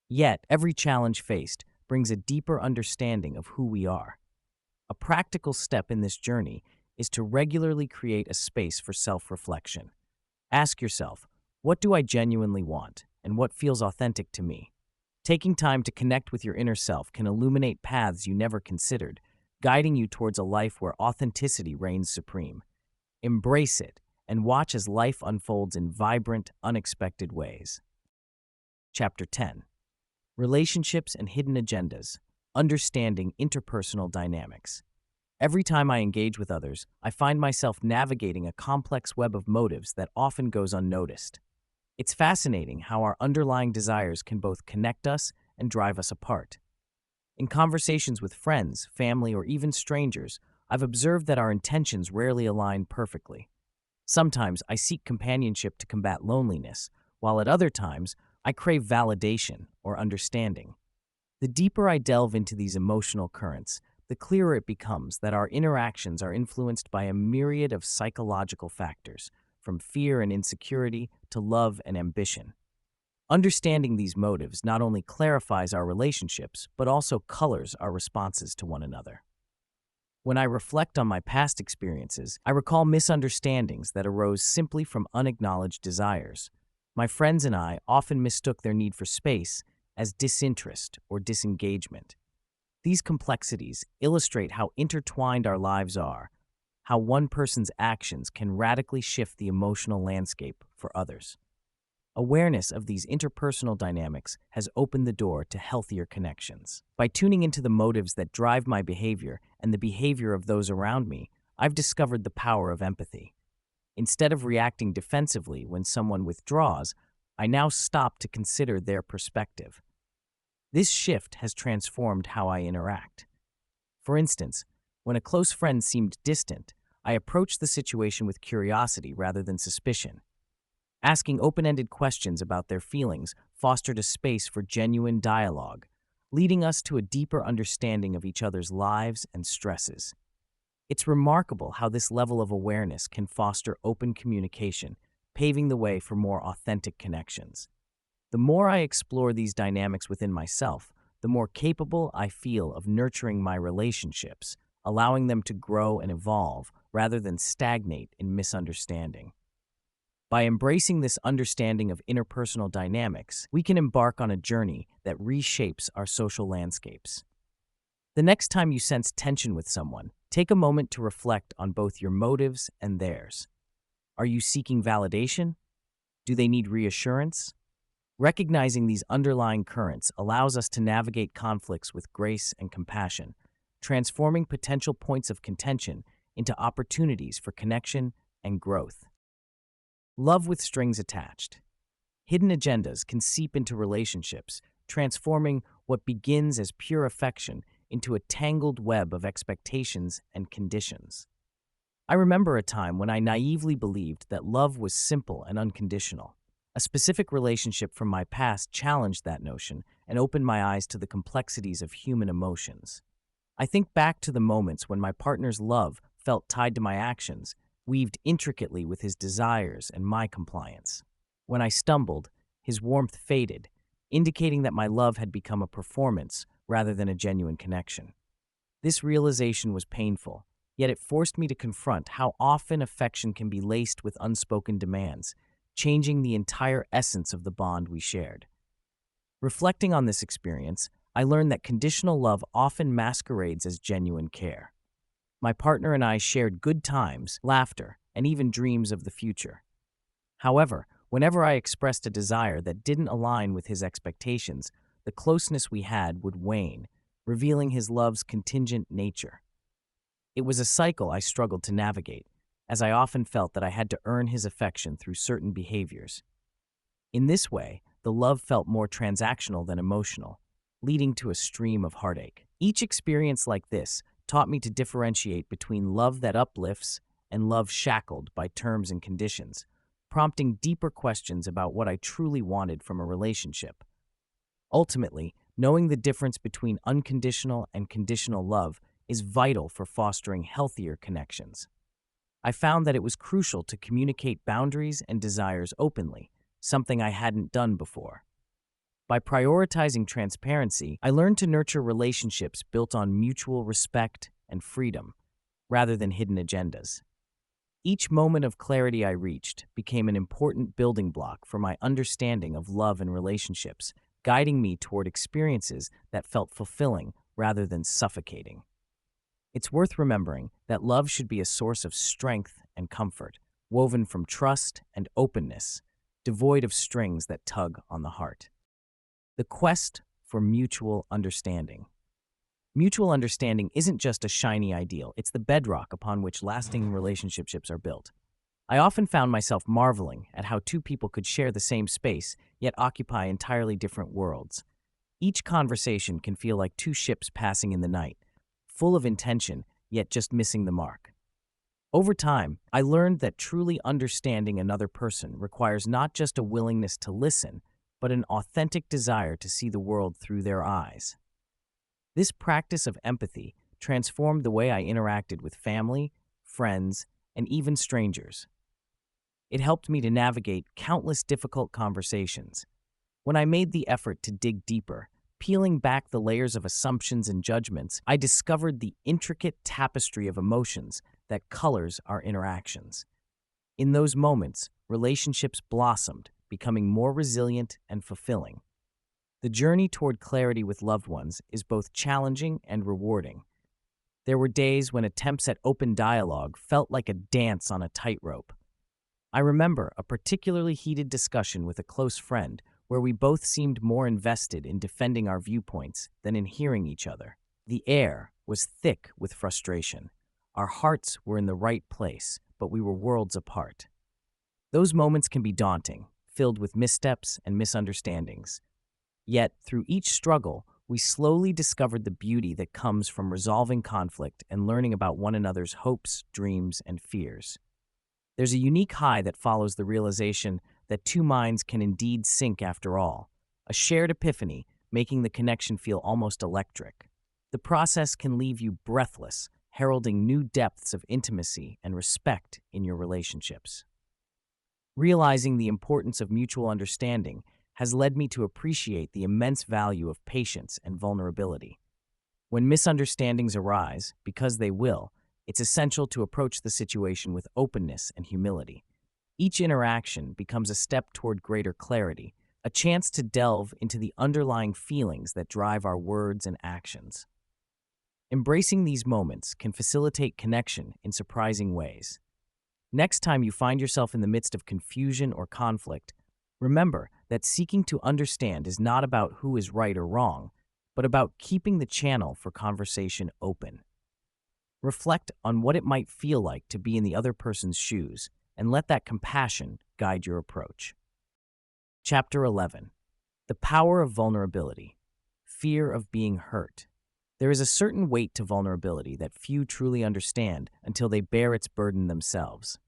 Yet, every challenge faced brings a deeper understanding of who we are. A practical step in this journey is to regularly create a space for self-reflection. Ask yourself, what do I genuinely want, and what feels authentic to me? Taking time to connect with your inner self can illuminate paths you never considered, guiding you towards a life where authenticity reigns supreme. Embrace it, and watch as life unfolds in vibrant, unexpected ways. Chapter 10. Relationships and Hidden Agendas. Understanding Interpersonal Dynamics. Every time I engage with others, I find myself navigating a complex web of motives that often goes unnoticed. It's fascinating how our underlying desires can both connect us and drive us apart. In conversations with friends, family, or even strangers, I've observed that our intentions rarely align perfectly. Sometimes I seek companionship to combat loneliness, while at other times I crave validation or understanding. The deeper I delve into these emotional currents, the clearer it becomes that our interactions are influenced by a myriad of psychological factors, from fear and insecurity to love and ambition. Understanding these motives not only clarifies our relationships, but also colors our responses to one another. When I reflect on my past experiences, I recall misunderstandings that arose simply from unacknowledged desires. My friends and I often mistook their need for space as disinterest or disengagement. These complexities illustrate how intertwined our lives are, how one person's actions can radically shift the emotional landscape for others. Awareness of these interpersonal dynamics has opened the door to healthier connections. By tuning into the motives that drive my behavior and the behavior of those around me, I've discovered the power of empathy. Instead of reacting defensively when someone withdraws, I now stop to consider their perspective. This shift has transformed how I interact. For instance, when a close friend seemed distant, I approached the situation with curiosity rather than suspicion. Asking open-ended questions about their feelings fostered a space for genuine dialogue, leading us to a deeper understanding of each other's lives and stresses. It's remarkable how this level of awareness can foster open communication, paving the way for more authentic connections. The more I explore these dynamics within myself, the more capable I feel of nurturing my relationships, allowing them to grow and evolve rather than stagnate in misunderstanding. By embracing this understanding of interpersonal dynamics, we can embark on a journey that reshapes our social landscapes. The next time you sense tension with someone, Take a moment to reflect on both your motives and theirs. Are you seeking validation? Do they need reassurance? Recognizing these underlying currents allows us to navigate conflicts with grace and compassion, transforming potential points of contention into opportunities for connection and growth. Love with strings attached. Hidden agendas can seep into relationships, transforming what begins as pure affection into a tangled web of expectations and conditions. I remember a time when I naively believed that love was simple and unconditional. A specific relationship from my past challenged that notion and opened my eyes to the complexities of human emotions. I think back to the moments when my partner's love felt tied to my actions, weaved intricately with his desires and my compliance. When I stumbled, his warmth faded, indicating that my love had become a performance rather than a genuine connection. This realization was painful, yet it forced me to confront how often affection can be laced with unspoken demands, changing the entire essence of the bond we shared. Reflecting on this experience, I learned that conditional love often masquerades as genuine care. My partner and I shared good times, laughter, and even dreams of the future. However, whenever I expressed a desire that didn't align with his expectations, the closeness we had would wane, revealing his love's contingent nature. It was a cycle I struggled to navigate, as I often felt that I had to earn his affection through certain behaviors. In this way, the love felt more transactional than emotional, leading to a stream of heartache. Each experience like this taught me to differentiate between love that uplifts and love shackled by terms and conditions, prompting deeper questions about what I truly wanted from a relationship. Ultimately, knowing the difference between unconditional and conditional love is vital for fostering healthier connections. I found that it was crucial to communicate boundaries and desires openly, something I hadn't done before. By prioritizing transparency, I learned to nurture relationships built on mutual respect and freedom, rather than hidden agendas. Each moment of clarity I reached became an important building block for my understanding of love and relationships, guiding me toward experiences that felt fulfilling rather than suffocating. It's worth remembering that love should be a source of strength and comfort, woven from trust and openness, devoid of strings that tug on the heart. The quest for mutual understanding. Mutual understanding isn't just a shiny ideal, it's the bedrock upon which lasting relationships are built. I often found myself marveling at how two people could share the same space, yet occupy entirely different worlds. Each conversation can feel like two ships passing in the night, full of intention, yet just missing the mark. Over time, I learned that truly understanding another person requires not just a willingness to listen, but an authentic desire to see the world through their eyes. This practice of empathy transformed the way I interacted with family, friends, and even strangers. It helped me to navigate countless difficult conversations. When I made the effort to dig deeper, peeling back the layers of assumptions and judgments, I discovered the intricate tapestry of emotions that colors our interactions. In those moments, relationships blossomed, becoming more resilient and fulfilling. The journey toward clarity with loved ones is both challenging and rewarding. There were days when attempts at open dialogue felt like a dance on a tightrope. I remember a particularly heated discussion with a close friend where we both seemed more invested in defending our viewpoints than in hearing each other. The air was thick with frustration. Our hearts were in the right place, but we were worlds apart. Those moments can be daunting, filled with missteps and misunderstandings. Yet, through each struggle, we slowly discovered the beauty that comes from resolving conflict and learning about one another's hopes, dreams, and fears. There's a unique high that follows the realization that two minds can indeed sync after all, a shared epiphany making the connection feel almost electric. The process can leave you breathless, heralding new depths of intimacy and respect in your relationships. Realizing the importance of mutual understanding has led me to appreciate the immense value of patience and vulnerability. When misunderstandings arise, because they will, it's essential to approach the situation with openness and humility. Each interaction becomes a step toward greater clarity, a chance to delve into the underlying feelings that drive our words and actions. Embracing these moments can facilitate connection in surprising ways. Next time you find yourself in the midst of confusion or conflict, remember that seeking to understand is not about who is right or wrong, but about keeping the channel for conversation open. Reflect on what it might feel like to be in the other person's shoes, and let that compassion guide your approach. Chapter 11. The Power of Vulnerability. Fear of being hurt. There is a certain weight to vulnerability that few truly understand until they bear its burden themselves.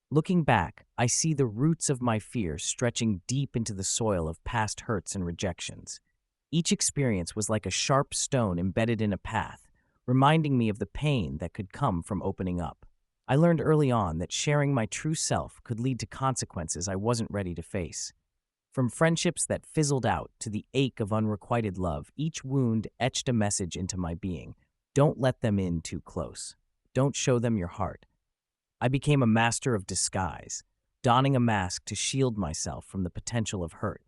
Looking back, I see the roots of my fear stretching deep into the soil of past hurts and rejections. Each experience was like a sharp stone embedded in a path, reminding me of the pain that could come from opening up. I learned early on that sharing my true self could lead to consequences I wasn't ready to face. From friendships that fizzled out to the ache of unrequited love, each wound etched a message into my being. Don't let them in too close. Don't show them your heart. I became a master of disguise, donning a mask to shield myself from the potential of hurt.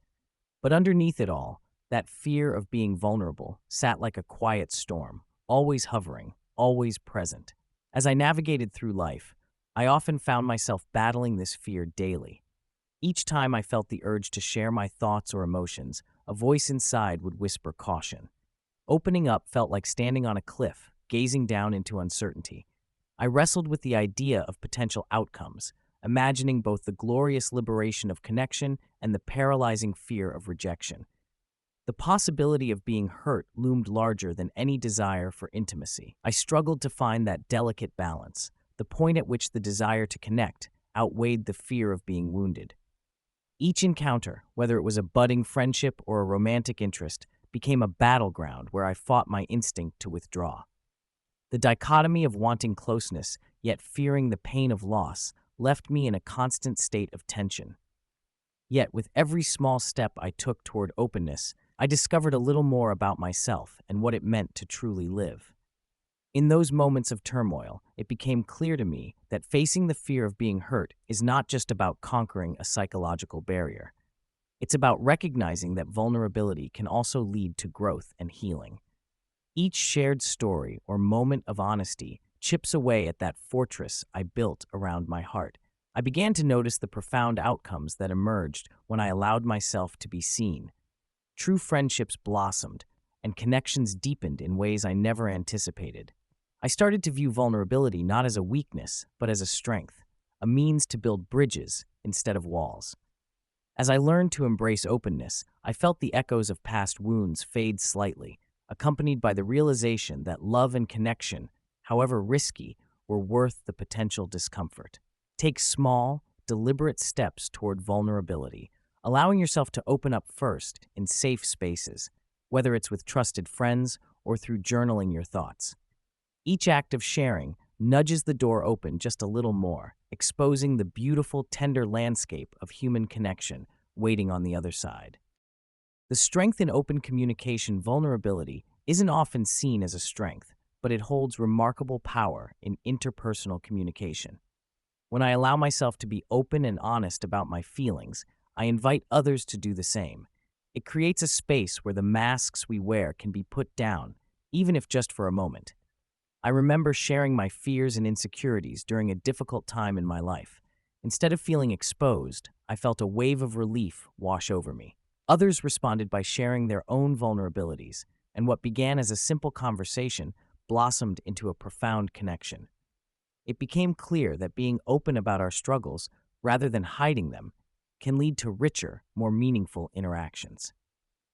But underneath it all, that fear of being vulnerable sat like a quiet storm, always hovering, always present. As I navigated through life, I often found myself battling this fear daily. Each time I felt the urge to share my thoughts or emotions, a voice inside would whisper caution. Opening up felt like standing on a cliff, gazing down into uncertainty. I wrestled with the idea of potential outcomes, imagining both the glorious liberation of connection and the paralyzing fear of rejection. The possibility of being hurt loomed larger than any desire for intimacy. I struggled to find that delicate balance, the point at which the desire to connect outweighed the fear of being wounded. Each encounter, whether it was a budding friendship or a romantic interest, became a battleground where I fought my instinct to withdraw. The dichotomy of wanting closeness, yet fearing the pain of loss, left me in a constant state of tension. Yet, with every small step I took toward openness, I discovered a little more about myself and what it meant to truly live. In those moments of turmoil, it became clear to me that facing the fear of being hurt is not just about conquering a psychological barrier. It's about recognizing that vulnerability can also lead to growth and healing. Each shared story or moment of honesty chips away at that fortress I built around my heart. I began to notice the profound outcomes that emerged when I allowed myself to be seen. True friendships blossomed, and connections deepened in ways I never anticipated. I started to view vulnerability not as a weakness, but as a strength, a means to build bridges instead of walls. As I learned to embrace openness, I felt the echoes of past wounds fade slightly, accompanied by the realization that love and connection, however risky, were worth the potential discomfort. Take small, deliberate steps toward vulnerability, allowing yourself to open up first in safe spaces, whether it's with trusted friends or through journaling your thoughts. Each act of sharing nudges the door open just a little more, exposing the beautiful, tender landscape of human connection waiting on the other side. The strength in open communication vulnerability isn't often seen as a strength, but it holds remarkable power in interpersonal communication. When I allow myself to be open and honest about my feelings, I invite others to do the same. It creates a space where the masks we wear can be put down, even if just for a moment. I remember sharing my fears and insecurities during a difficult time in my life. Instead of feeling exposed, I felt a wave of relief wash over me. Others responded by sharing their own vulnerabilities, and what began as a simple conversation blossomed into a profound connection. It became clear that being open about our struggles, rather than hiding them, can lead to richer, more meaningful interactions.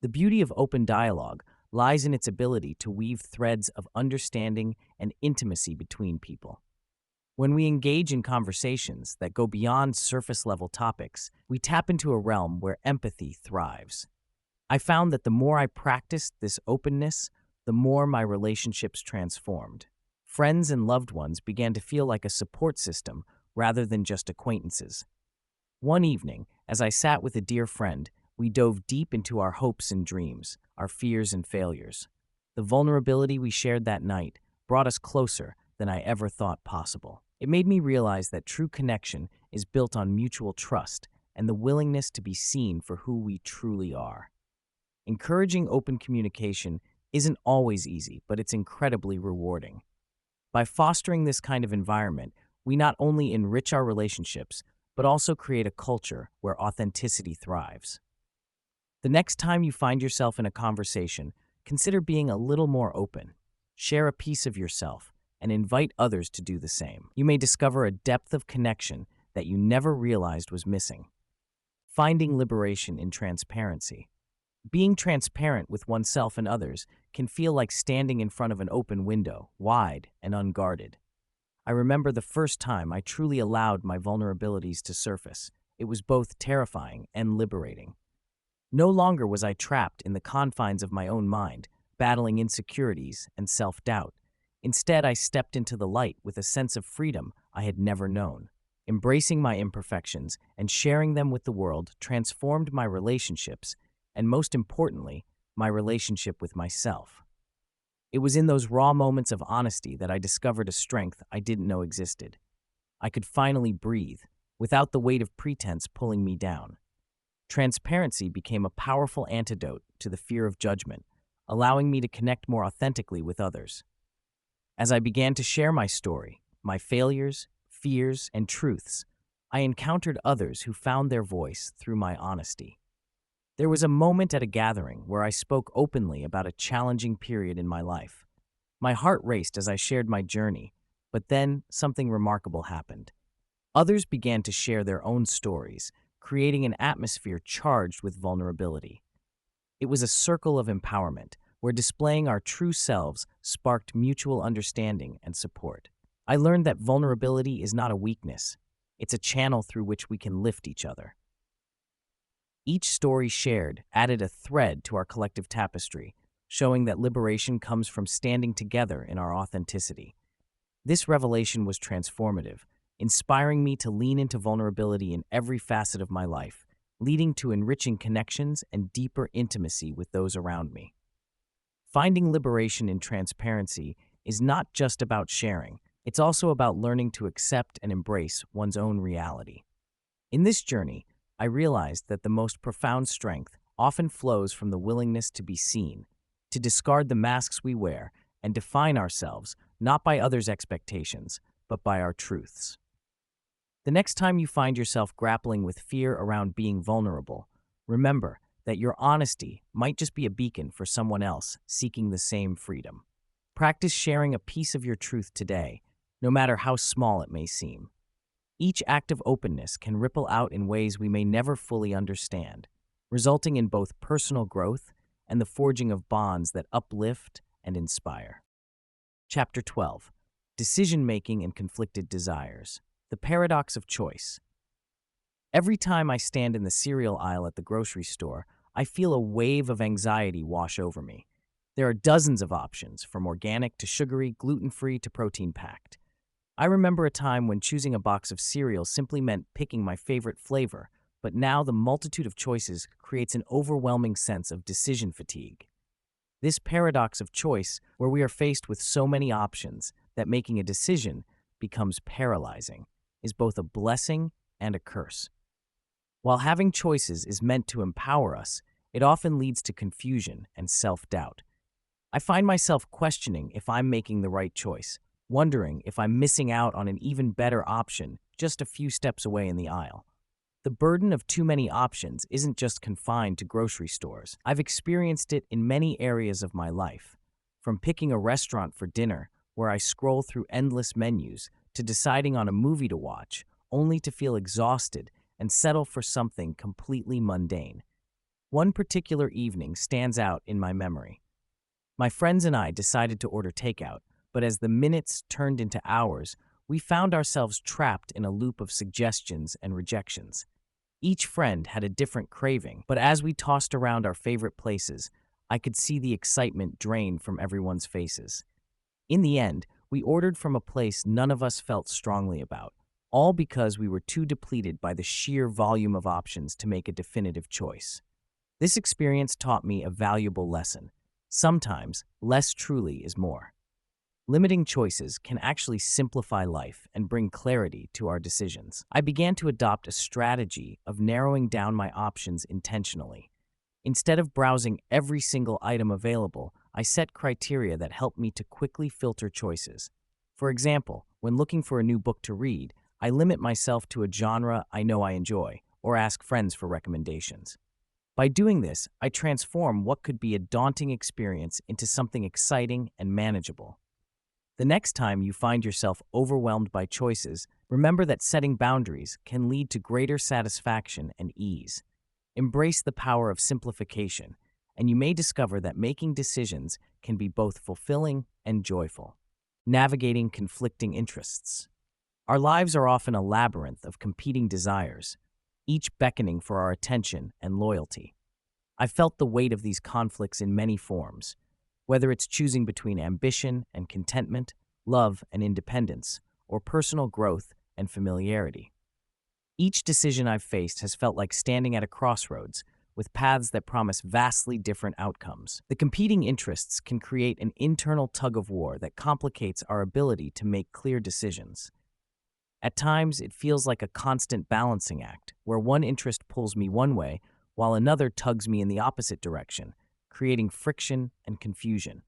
The beauty of open dialogue lies in its ability to weave threads of understanding and intimacy between people. When we engage in conversations that go beyond surface-level topics, we tap into a realm where empathy thrives. I found that the more I practiced this openness, the more my relationships transformed. Friends and loved ones began to feel like a support system rather than just acquaintances. One evening, as I sat with a dear friend, we dove deep into our hopes and dreams, our fears and failures. The vulnerability we shared that night brought us closer than I ever thought possible. It made me realize that true connection is built on mutual trust and the willingness to be seen for who we truly are. Encouraging open communication isn't always easy, but it's incredibly rewarding. By fostering this kind of environment, we not only enrich our relationships, but also create a culture where authenticity thrives. The next time you find yourself in a conversation, consider being a little more open. Share a piece of yourself and invite others to do the same. You may discover a depth of connection that you never realized was missing. Finding liberation in transparency. Being transparent with oneself and others can feel like standing in front of an open window, wide and unguarded. I remember the first time I truly allowed my vulnerabilities to surface. It was both terrifying and liberating. No longer was I trapped in the confines of my own mind, battling insecurities and self-doubt. Instead, I stepped into the light with a sense of freedom I had never known. Embracing my imperfections and sharing them with the world transformed my relationships and, most importantly, my relationship with myself. It was in those raw moments of honesty that I discovered a strength I didn't know existed. I could finally breathe, without the weight of pretense pulling me down. Transparency became a powerful antidote to the fear of judgment, allowing me to connect more authentically with others. As I began to share my story, my failures, fears, and truths, I encountered others who found their voice through my honesty. There was a moment at a gathering where I spoke openly about a challenging period in my life. My heart raced as I shared my journey, but then something remarkable happened. Others began to share their own stories, creating an atmosphere charged with vulnerability. It was a circle of empowerment, where displaying our true selves sparked mutual understanding and support. I learned that vulnerability is not a weakness. It's a channel through which we can lift each other. Each story shared added a thread to our collective tapestry, showing that liberation comes from standing together in our authenticity. This revelation was transformative, inspiring me to lean into vulnerability in every facet of my life, leading to enriching connections and deeper intimacy with those around me. Finding liberation in transparency is not just about sharing, it's also about learning to accept and embrace one's own reality. In this journey, I realized that the most profound strength often flows from the willingness to be seen, to discard the masks we wear, and define ourselves not by others' expectations, but by our truths. The next time you find yourself grappling with fear around being vulnerable, remember that your honesty might just be a beacon for someone else seeking the same freedom. Practice sharing a piece of your truth today, no matter how small it may seem. Each act of openness can ripple out in ways we may never fully understand, resulting in both personal growth and the forging of bonds that uplift and inspire. Chapter 12. Decision-Making and Conflicted Desires. The Paradox of Choice. Every time I stand in the cereal aisle at the grocery store, I feel a wave of anxiety wash over me. There are dozens of options, from organic to sugary, gluten-free to protein-packed. I remember a time when choosing a box of cereal simply meant picking my favorite flavor, but now the multitude of choices creates an overwhelming sense of decision fatigue. This paradox of choice, where we are faced with so many options that making a decision becomes paralyzing, is both a blessing and a curse. While having choices is meant to empower us, it often leads to confusion and self-doubt. I find myself questioning if I'm making the right choice, wondering if I'm missing out on an even better option just a few steps away in the aisle. The burden of too many options isn't just confined to grocery stores. I've experienced it in many areas of my life, from picking a restaurant for dinner, where I scroll through endless menus, to deciding on a movie to watch, only to feel exhausted and settle for something completely mundane. One particular evening stands out in my memory. My friends and I decided to order takeout, but as the minutes turned into hours, we found ourselves trapped in a loop of suggestions and rejections. Each friend had a different craving, but as we tossed around our favorite places, I could see the excitement drain from everyone's faces. In the end, we ordered from a place none of us felt strongly about, all because we were too depleted by the sheer volume of options to make a definitive choice. This experience taught me a valuable lesson. Sometimes, less truly is more. Limiting choices can actually simplify life and bring clarity to our decisions. I began to adopt a strategy of narrowing down my options intentionally. Instead of browsing every single item available, I set criteria that help me to quickly filter choices. For example, when looking for a new book to read, I limit myself to a genre I know I enjoy, or ask friends for recommendations. By doing this, I transform what could be a daunting experience into something exciting and manageable. The next time you find yourself overwhelmed by choices, remember that setting boundaries can lead to greater satisfaction and ease. Embrace the power of simplification, and you may discover that making decisions can be both fulfilling and joyful. Navigating conflicting interests. Our lives are often a labyrinth of competing desires, each beckoning for our attention and loyalty. I've felt the weight of these conflicts in many forms, whether it's choosing between ambition and contentment, love and independence, or personal growth and familiarity. Each decision I've faced has felt like standing at a crossroads with paths that promise vastly different outcomes. The competing interests can create an internal tug-of-war that complicates our ability to make clear decisions. At times, it feels like a constant balancing act, where one interest pulls me one way while another tugs me in the opposite direction, creating friction and confusion.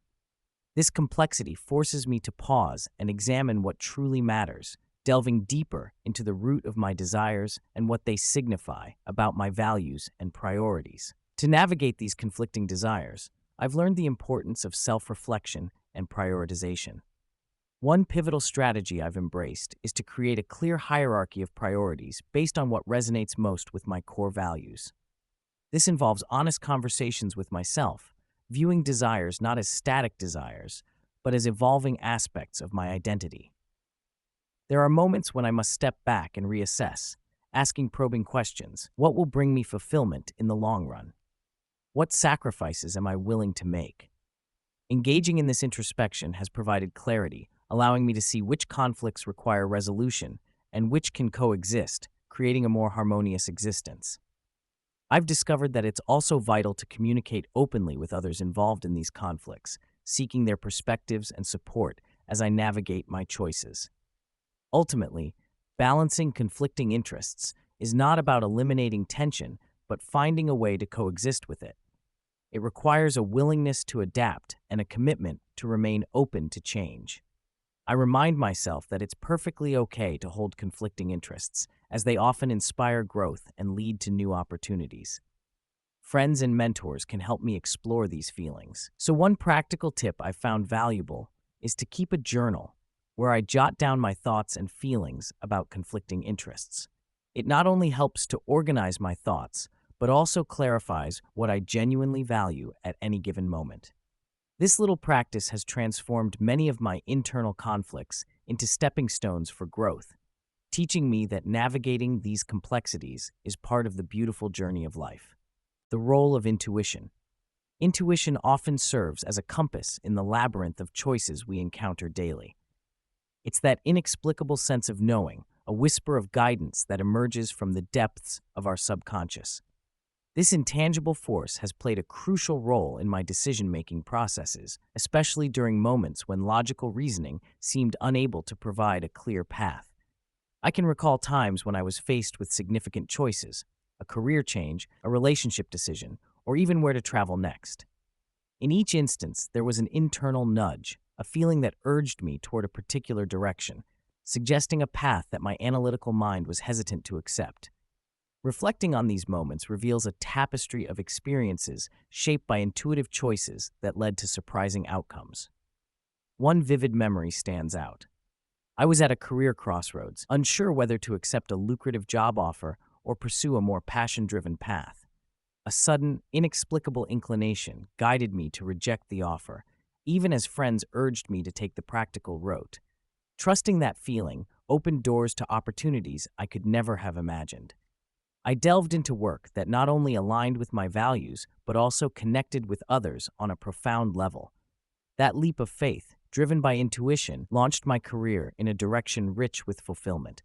This complexity forces me to pause and examine what truly matters, delving deeper into the root of my desires and what they signify about my values and priorities. To navigate these conflicting desires, I've learned the importance of self-reflection and prioritization. One pivotal strategy I've embraced is to create a clear hierarchy of priorities based on what resonates most with my core values. This involves honest conversations with myself, viewing desires not as static desires, but as evolving aspects of my identity. There are moments when I must step back and reassess, asking probing questions. What will bring me fulfillment in the long run? What sacrifices am I willing to make? Engaging in this introspection has provided clarity, allowing me to see which conflicts require resolution and which can coexist, creating a more harmonious existence. I've discovered that it's also vital to communicate openly with others involved in these conflicts, seeking their perspectives and support as I navigate my choices. Ultimately, balancing conflicting interests is not about eliminating tension, but finding a way to coexist with it. It requires a willingness to adapt and a commitment to remain open to change. I remind myself that it's perfectly okay to hold conflicting interests, as they often inspire growth and lead to new opportunities. Friends and mentors can help me explore these feelings. So one practical tip I've found valuable is to keep a journal where I jot down my thoughts and feelings about conflicting interests. It not only helps to organize my thoughts, but also clarifies what I genuinely value at any given moment. This little practice has transformed many of my internal conflicts into stepping stones for growth, teaching me that navigating these complexities is part of the beautiful journey of life. The role of intuition. Intuition often serves as a compass in the labyrinth of choices we encounter daily. It's that inexplicable sense of knowing, a whisper of guidance that emerges from the depths of our subconscious. This intangible force has played a crucial role in my decision-making processes, especially during moments when logical reasoning seemed unable to provide a clear path. I can recall times when I was faced with significant choices, a career change, a relationship decision, or even where to travel next. In each instance, there was an internal nudge, a feeling that urged me toward a particular direction, suggesting a path that my analytical mind was hesitant to accept. Reflecting on these moments reveals a tapestry of experiences shaped by intuitive choices that led to surprising outcomes. One vivid memory stands out. I was at a career crossroads, unsure whether to accept a lucrative job offer or pursue a more passion-driven path. A sudden, inexplicable inclination guided me to reject the offer, even as friends urged me to take the practical route. Trusting that feeling opened doors to opportunities I could never have imagined. I delved into work that not only aligned with my values, but also connected with others on a profound level. That leap of faith, driven by intuition, launched my career in a direction rich with fulfillment.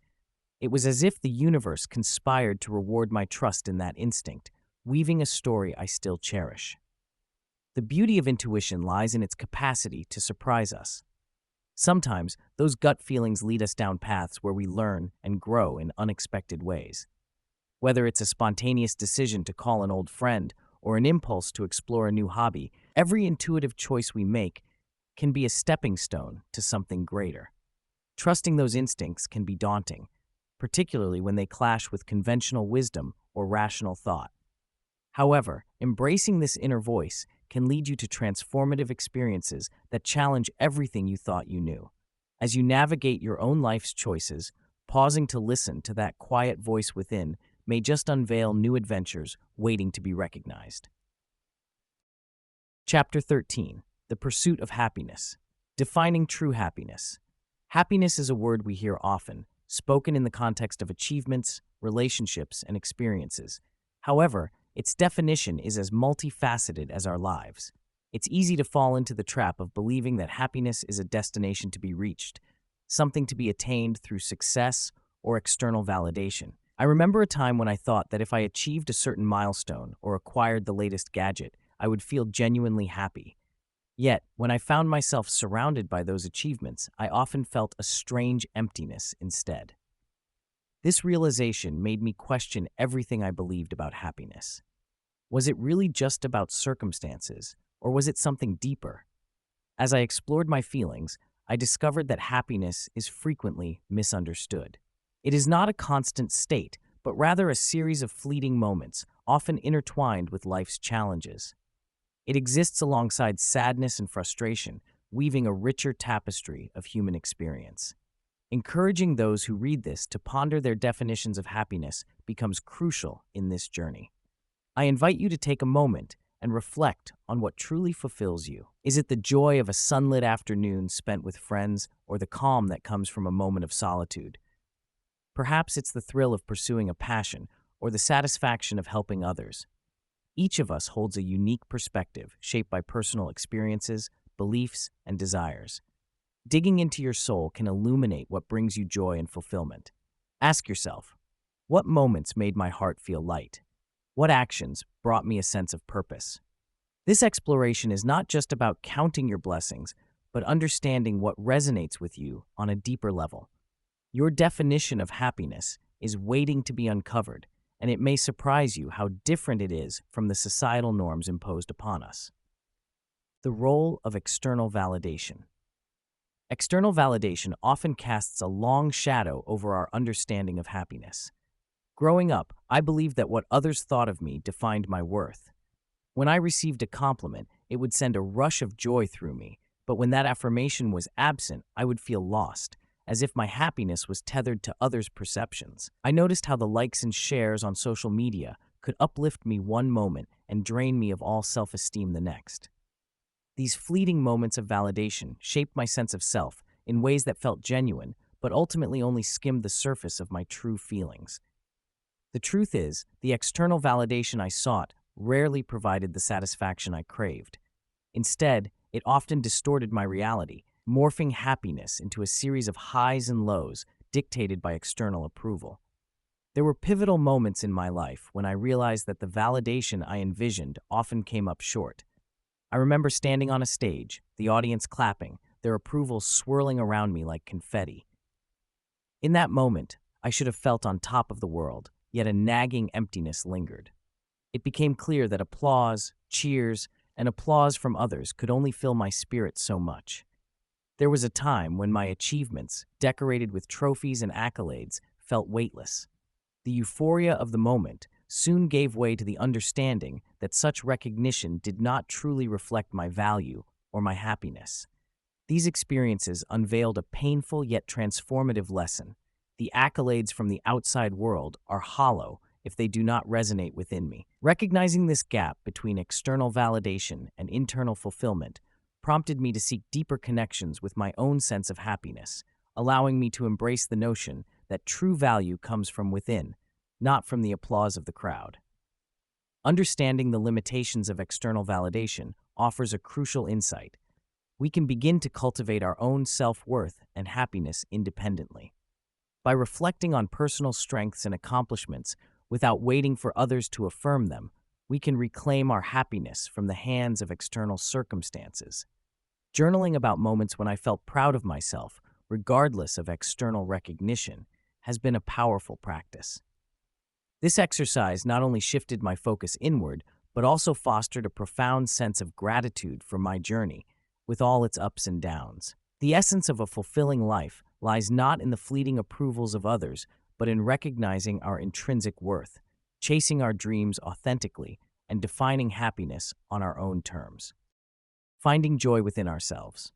It was as if the universe conspired to reward my trust in that instinct, weaving a story I still cherish. The beauty of intuition lies in its capacity to surprise us. Sometimes, those gut feelings lead us down paths where we learn and grow in unexpected ways. Whether it's a spontaneous decision to call an old friend or an impulse to explore a new hobby, Every intuitive choice we make can be a stepping stone to something greater. Trusting those instincts can be daunting, particularly when they clash with conventional wisdom or rational thought. However, embracing this inner voice can lead you to transformative experiences that challenge everything you thought you knew. As you navigate your own life's choices, pausing to listen to that quiet voice within may just unveil new adventures waiting to be recognized. Chapter 13: The Pursuit of Happiness. Defining true happiness. Happiness is a word we hear often, spoken in the context of achievements, relationships, and experiences. However, its definition is as multifaceted as our lives. It's easy to fall into the trap of believing that happiness is a destination to be reached, something to be attained through success or external validation. I remember a time when I thought that if I achieved a certain milestone or acquired the latest gadget, I would feel genuinely happy. Yet, when I found myself surrounded by those achievements, I often felt a strange emptiness instead. This realization made me question everything I believed about happiness. Was it really just about circumstances, or was it something deeper? As I explored my feelings, I discovered that happiness is frequently misunderstood. It is not a constant state, but rather a series of fleeting moments, often intertwined with life's challenges. It exists alongside sadness and frustration, weaving a richer tapestry of human experience. Encouraging those who read this to ponder their definitions of happiness becomes crucial in this journey. I invite you to take a moment and reflect on what truly fulfills you. Is it the joy of a sunlit afternoon spent with friends, or the calm that comes from a moment of solitude? Perhaps it's the thrill of pursuing a passion, or the satisfaction of helping others. Each of us holds a unique perspective shaped by personal experiences, beliefs, and desires. Digging into your soul can illuminate what brings you joy and fulfillment. Ask yourself, what moments made my heart feel light? What actions brought me a sense of purpose? This exploration is not just about counting your blessings, but understanding what resonates with you on a deeper level. Your definition of happiness is waiting to be uncovered, and it may surprise you how different it is from the societal norms imposed upon us. The role of external validation. External validation often casts a long shadow over our understanding of happiness. Growing up, I believed that what others thought of me defined my worth. When I received a compliment, it would send a rush of joy through me, but when that affirmation was absent, I would feel lost, as if my happiness was tethered to others' perceptions. I noticed how the likes and shares on social media could uplift me one moment and drain me of all self-esteem the next. These fleeting moments of validation shaped my sense of self in ways that felt genuine, but ultimately only skimmed the surface of my true feelings. The truth is, the external validation I sought rarely provided the satisfaction I craved. Instead, it often distorted my reality, morphing happiness into a series of highs and lows dictated by external approval. There were pivotal moments in my life when I realized that the validation I envisioned often came up short. I remember standing on a stage, the audience clapping, their approval swirling around me like confetti. In that moment, I should have felt on top of the world, yet a nagging emptiness lingered. It became clear that applause, cheers, and applause from others could only fill my spirit so much. There was a time when my achievements, decorated with trophies and accolades, felt weightless. The euphoria of the moment soon gave way to the understanding that such recognition did not truly reflect my value or my happiness. These experiences unveiled a painful yet transformative lesson. The accolades from the outside world are hollow if they do not resonate within me. Recognizing this gap between external validation and internal fulfillment prompted me to seek deeper connections with my own sense of happiness, allowing me to embrace the notion that true value comes from within, not from the applause of the crowd. Understanding the limitations of external validation offers a crucial insight. We can begin to cultivate our own self-worth and happiness independently. By reflecting on personal strengths and accomplishments without waiting for others to affirm them, we can reclaim our happiness from the hands of external circumstances. Journaling about moments when I felt proud of myself, regardless of external recognition, has been a powerful practice. This exercise not only shifted my focus inward, but also fostered a profound sense of gratitude for my journey, with all its ups and downs. The essence of a fulfilling life lies not in the fleeting approvals of others, but in recognizing our intrinsic worth, chasing our dreams authentically, and defining happiness on our own terms. Finding joy within ourselves.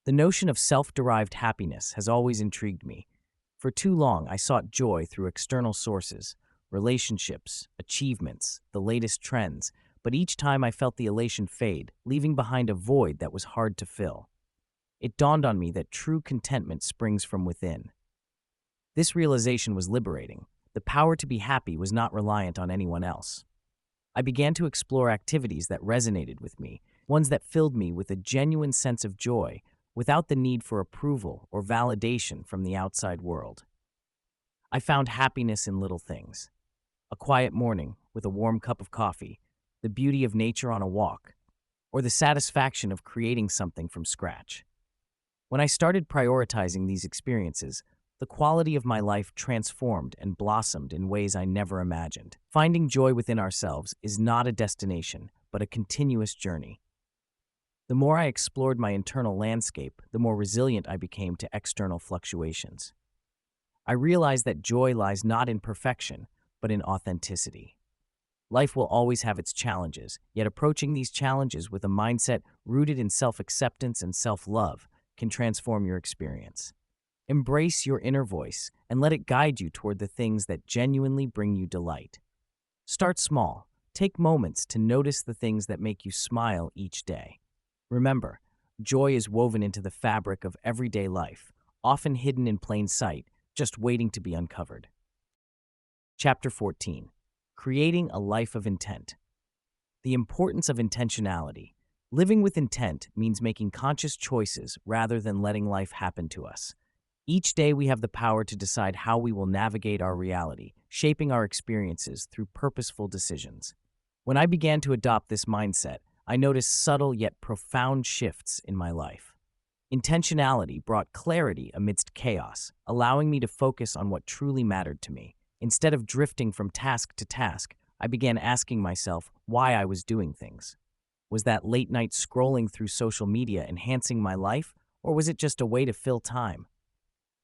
The notion of self-derived happiness has always intrigued me. For too long, I sought joy through external sources, relationships, achievements, the latest trends, but each time I felt the elation fade, leaving behind a void that was hard to fill. It dawned on me that true contentment springs from within. This realization was liberating. The power to be happy was not reliant on anyone else. I began to explore activities that resonated with me, ones that filled me with a genuine sense of joy, without the need for approval or validation from the outside world. I found happiness in little things. A quiet morning with a warm cup of coffee, the beauty of nature on a walk, or the satisfaction of creating something from scratch. When I started prioritizing these experiences, the quality of my life transformed and blossomed in ways I never imagined. Finding joy within ourselves is not a destination, but a continuous journey. The more I explored my internal landscape, the more resilient I became to external fluctuations. I realized that joy lies not in perfection, but in authenticity. Life will always have its challenges, yet approaching these challenges with a mindset rooted in self-acceptance and self-love can transform your experience. Embrace your inner voice and let it guide you toward the things that genuinely bring you delight. Start small. Take moments to notice the things that make you smile each day. Remember, joy is woven into the fabric of everyday life, often hidden in plain sight, just waiting to be uncovered. Chapter 14. Creating a Life of Intent. The importance of intentionality. Living with intent means making conscious choices rather than letting life happen to us. Each day we have the power to decide how we will navigate our reality, shaping our experiences through purposeful decisions. When I began to adopt this mindset, I noticed subtle yet profound shifts in my life. Intentionality brought clarity amidst chaos, allowing me to focus on what truly mattered to me. Instead of drifting from task to task, I began asking myself why I was doing things. Was that late-night scrolling through social media enhancing my life, or was it just a way to fill time?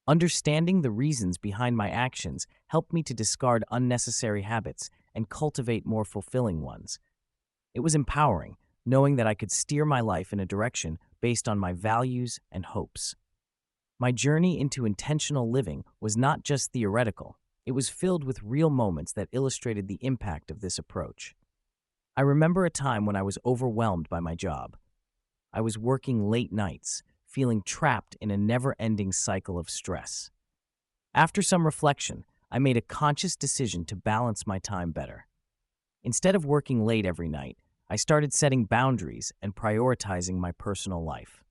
Understanding the reasons behind my actions helped me to discard unnecessary habits and cultivate more fulfilling ones. It was empowering, knowing that I could steer my life in a direction based on my values and hopes. My journey into intentional living was not just theoretical. It was filled with real moments that illustrated the impact of this approach. I remember a time when I was overwhelmed by my job. I was working late nights, feeling trapped in a never-ending cycle of stress. After some reflection, I made a conscious decision to balance my time better. Instead of working late every night, I started setting boundaries and prioritizing my personal life.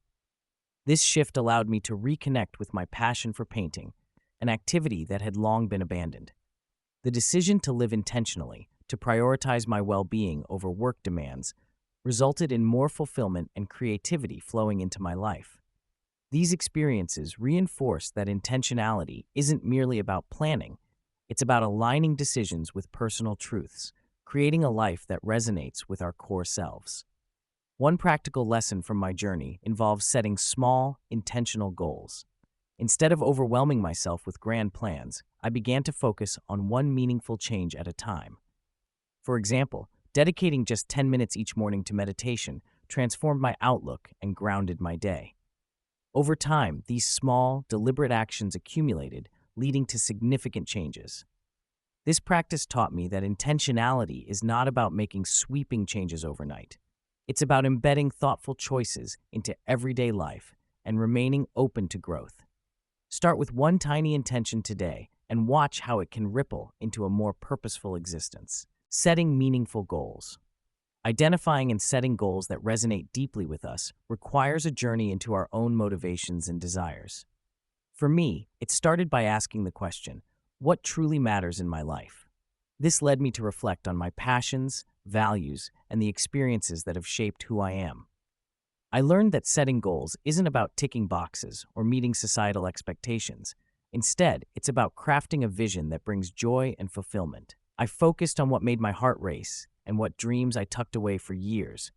This shift allowed me to reconnect with my passion for painting, an activity that had long been abandoned. The decision to live intentionally, to prioritize my well-being over work demands, resulted in more fulfillment and creativity flowing into my life. These experiences reinforced that intentionality isn't merely about planning, it's about aligning decisions with personal truths, creating a life that resonates with our core selves. One practical lesson from my journey involves setting small, intentional goals. Instead of overwhelming myself with grand plans, I began to focus on one meaningful change at a time. For example, dedicating just 10 minutes each morning to meditation transformed my outlook and grounded my day. Over time, these small, deliberate actions accumulated, leading to significant changes. This practice taught me that intentionality is not about making sweeping changes overnight. It's about embedding thoughtful choices into everyday life and remaining open to growth. Start with one tiny intention today and watch how it can ripple into a more purposeful existence. Setting meaningful goals. Identifying and setting goals that resonate deeply with us requires a journey into our own motivations and desires. For me, it started by asking the question, what truly matters in my life? This led me to reflect on my passions, values, and the experiences that have shaped who I am. I learned that setting goals isn't about ticking boxes or meeting societal expectations. Instead, it's about crafting a vision that brings joy and fulfillment. I focused on what made my heart race and what dreams I tucked away for years,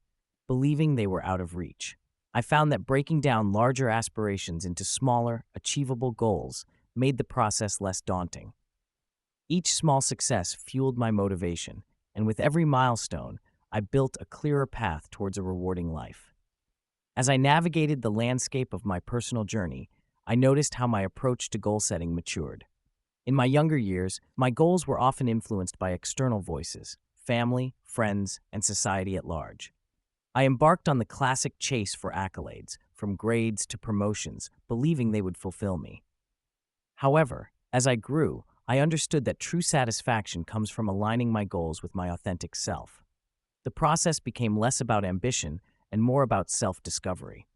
believing they were out of reach. I found that breaking down larger aspirations into smaller, achievable goals made the process less daunting. Each small success fueled my motivation, and with every milestone, I built a clearer path towards a rewarding life. As I navigated the landscape of my personal journey, I noticed how my approach to goal setting matured. In my younger years, my goals were often influenced by external voices, family, friends, and society at large. I embarked on the classic chase for accolades, from grades to promotions, believing they would fulfill me. However, as I grew, I understood that true satisfaction comes from aligning my goals with my authentic self. The process became less about ambition and more about self-discovery.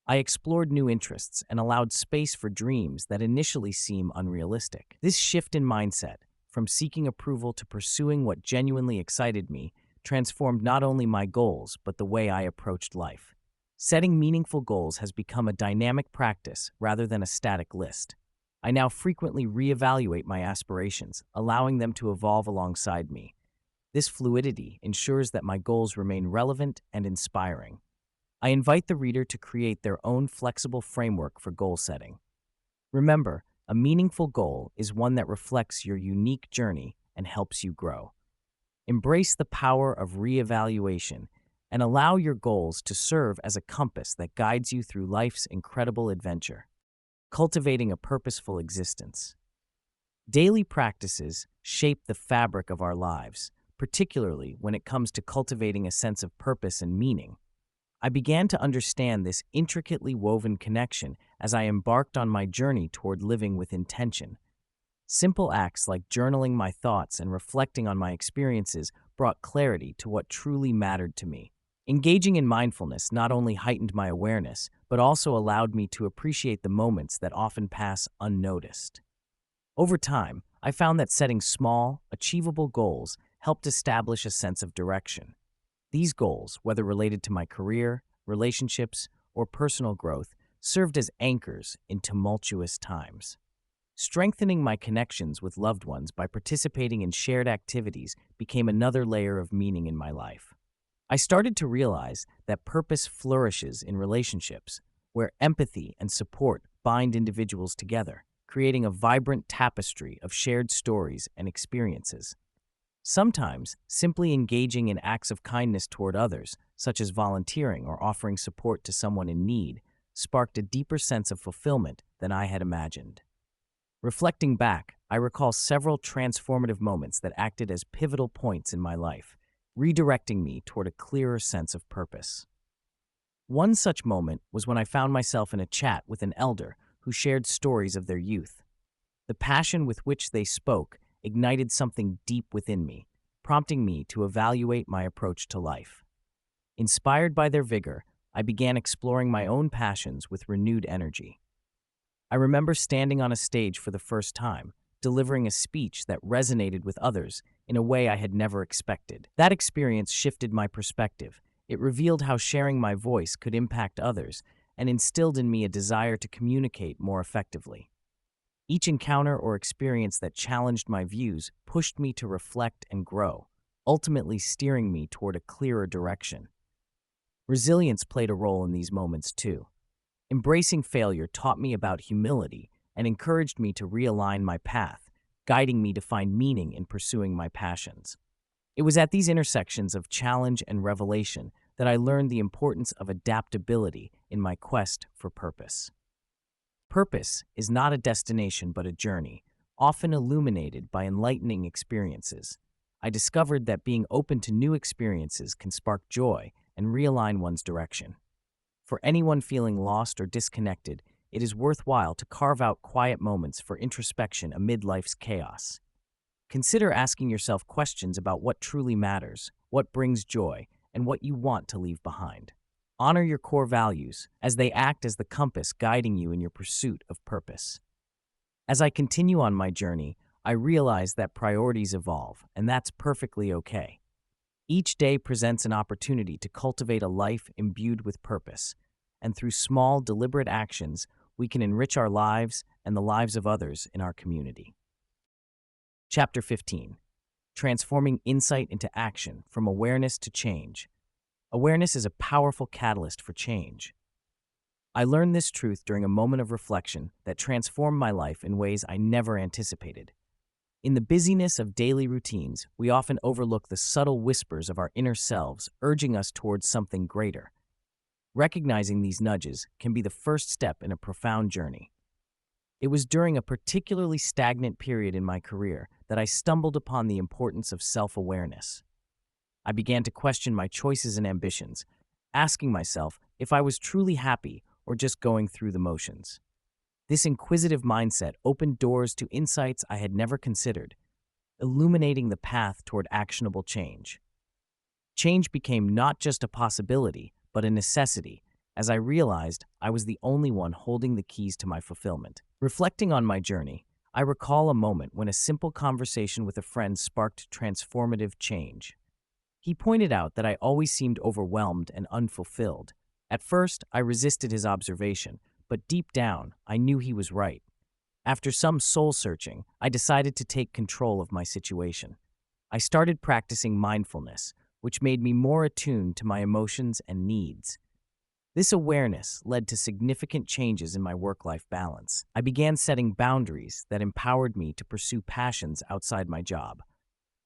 I explored new interests and allowed space for dreams that initially seem unrealistic. This shift in mindset, from seeking approval to pursuing what genuinely excited me, transformed not only my goals but the way I approached life. Setting meaningful goals has become a dynamic practice rather than a static list. I now frequently reevaluate my aspirations, allowing them to evolve alongside me. This fluidity ensures that my goals remain relevant and inspiring. I invite the reader to create their own flexible framework for goal setting. Remember, a meaningful goal is one that reflects your unique journey and helps you grow. Embrace the power of reevaluation and allow your goals to serve as a compass that guides you through life's incredible adventure. Cultivating a purposeful existence. Daily practices shape the fabric of our lives, particularly when it comes to cultivating a sense of purpose and meaning. I began to understand this intricately woven connection as I embarked on my journey toward living with intention. Simple acts like journaling my thoughts and reflecting on my experiences brought clarity to what truly mattered to me. Engaging in mindfulness not only heightened my awareness, but also allowed me to appreciate the moments that often pass unnoticed. Over time, I found that setting small, achievable goals helped establish a sense of direction. These goals, whether related to my career, relationships, or personal growth, served as anchors in tumultuous times. Strengthening my connections with loved ones by participating in shared activities became another layer of meaning in my life. I started to realize that purpose flourishes in relationships, where empathy and support bind individuals together, creating a vibrant tapestry of shared stories and experiences. Sometimes, simply engaging in acts of kindness toward others, such as volunteering or offering support to someone in need, sparked a deeper sense of fulfillment than I had imagined. Reflecting back, I recall several transformative moments that acted as pivotal points in my life, redirecting me toward a clearer sense of purpose. One such moment was when I found myself in a chat with an elder who shared stories of their youth. The passion with which they spoke ignited something deep within me, prompting me to evaluate my approach to life. Inspired by their vigor, I began exploring my own passions with renewed energy. I remember standing on a stage for the first time, delivering a speech that resonated with others in a way I had never expected. That experience shifted my perspective. It revealed how sharing my voice could impact others and instilled in me a desire to communicate more effectively. Each encounter or experience that challenged my views pushed me to reflect and grow, ultimately steering me toward a clearer direction. Resilience played a role in these moments too. Embracing failure taught me about humility and encouraged me to realign my path, guiding me to find meaning in pursuing my passions. It was at these intersections of challenge and revelation that I learned the importance of adaptability in my quest for purpose. Purpose is not a destination but a journey, often illuminated by enlightening experiences. I discovered that being open to new experiences can spark joy and realign one's direction. For anyone feeling lost or disconnected, it is worthwhile to carve out quiet moments for introspection amid life's chaos. Consider asking yourself questions about what truly matters, what brings joy, and what you want to leave behind. Honor your core values, as they act as the compass guiding you in your pursuit of purpose. As I continue on my journey, I realize that priorities evolve, and that's perfectly okay. Each day presents an opportunity to cultivate a life imbued with purpose, and through small, deliberate actions, we can enrich our lives and the lives of others in our community. Chapter 15. transforming insight into action from awareness to change. Awareness is a powerful catalyst for change. I learned this truth during a moment of reflection that transformed my life in ways I never anticipated. In the busyness of daily routines, we often overlook the subtle whispers of our inner selves urging us towards something greater. Recognizing these nudges can be the first step in a profound journey. It was during a particularly stagnant period in my career that I stumbled upon the importance of self-awareness. I began to question my choices and ambitions, asking myself if I was truly happy or just going through the motions. This inquisitive mindset opened doors to insights I had never considered, illuminating the path toward actionable change. Change became not just a possibility, but a necessity, as I realized I was the only one holding the keys to my fulfillment. Reflecting on my journey, I recall a moment when a simple conversation with a friend sparked transformative change. He pointed out that I always seemed overwhelmed and unfulfilled. At first, I resisted his observation, but deep down, I knew he was right. After some soul-searching, I decided to take control of my situation. I started practicing mindfulness, which made me more attuned to my emotions and needs. This awareness led to significant changes in my work-life balance. I began setting boundaries that empowered me to pursue passions outside my job.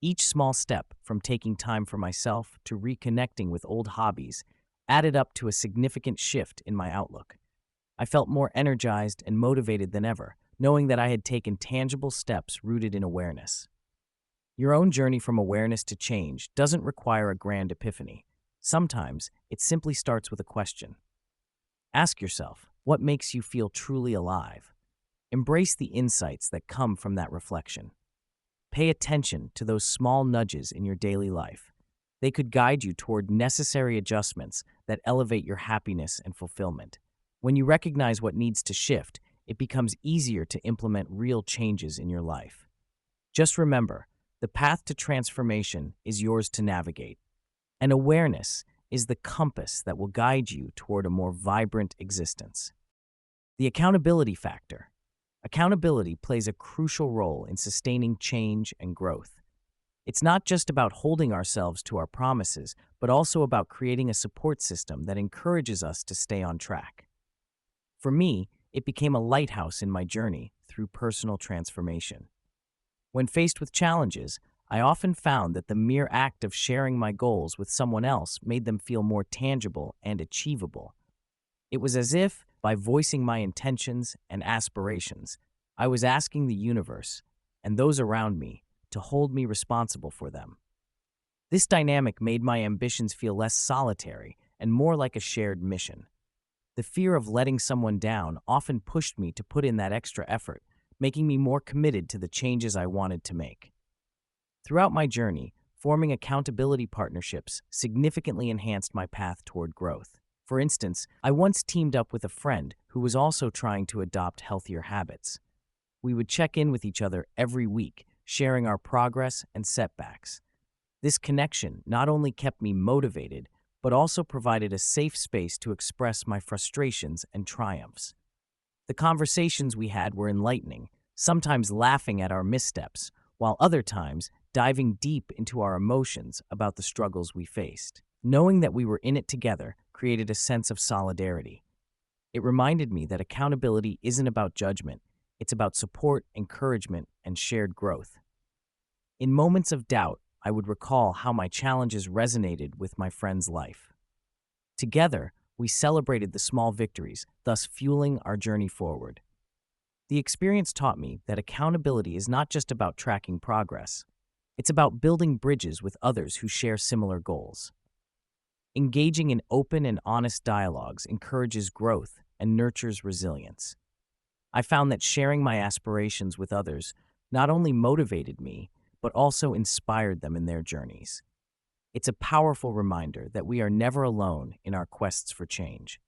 Each small step, from taking time for myself to reconnecting with old hobbies, added up to a significant shift in my outlook. I felt more energized and motivated than ever, knowing that I had taken tangible steps rooted in awareness. Your own journey from awareness to change doesn't require a grand epiphany. Sometimes it simply starts with a question. Ask yourself, what makes you feel truly alive? Embrace the insights that come from that reflection. Pay attention to those small nudges in your daily life. They could guide you toward necessary adjustments that elevate your happiness and fulfillment. When you recognize what needs to shift, it becomes easier to implement real changes in your life. Just remember, the path to transformation is yours to navigate, and awareness is the compass that will guide you toward a more vibrant existence. The accountability factor. Accountability plays a crucial role in sustaining change and growth. It's not just about holding ourselves to our promises, but also about creating a support system that encourages us to stay on track. For me, it became a lighthouse in my journey through personal transformation. When faced with challenges, I often found that the mere act of sharing my goals with someone else made them feel more tangible and achievable. It was as if, by voicing my intentions and aspirations, I was asking the universe and those around me to hold me responsible for them. This dynamic made my ambitions feel less solitary and more like a shared mission. The fear of letting someone down often pushed me to put in that extra effort, making me more committed to the changes I wanted to make. Throughout my journey, forming accountability partnerships significantly enhanced my path toward growth. For instance, I once teamed up with a friend who was also trying to adopt healthier habits. We would check in with each other every week, sharing our progress and setbacks. This connection not only kept me motivated, but also provided a safe space to express my frustrations and triumphs. The conversations we had were enlightening, sometimes laughing at our missteps, while other times diving deep into our emotions about the struggles we faced. Knowing that we were in it together created a sense of solidarity. It reminded me that accountability isn't about judgment, it's about support, encouragement, and shared growth. In moments of doubt, I would recall how my challenges resonated with my friend's life. Together, we celebrated the small victories, thus fueling our journey forward. The experience taught me that accountability is not just about tracking progress. It's about building bridges with others who share similar goals. Engaging in open and honest dialogues encourages growth and nurtures resilience. I found that sharing my aspirations with others not only motivated me, but also inspired them in their journeys. It's a powerful reminder that we are never alone in our quests for change.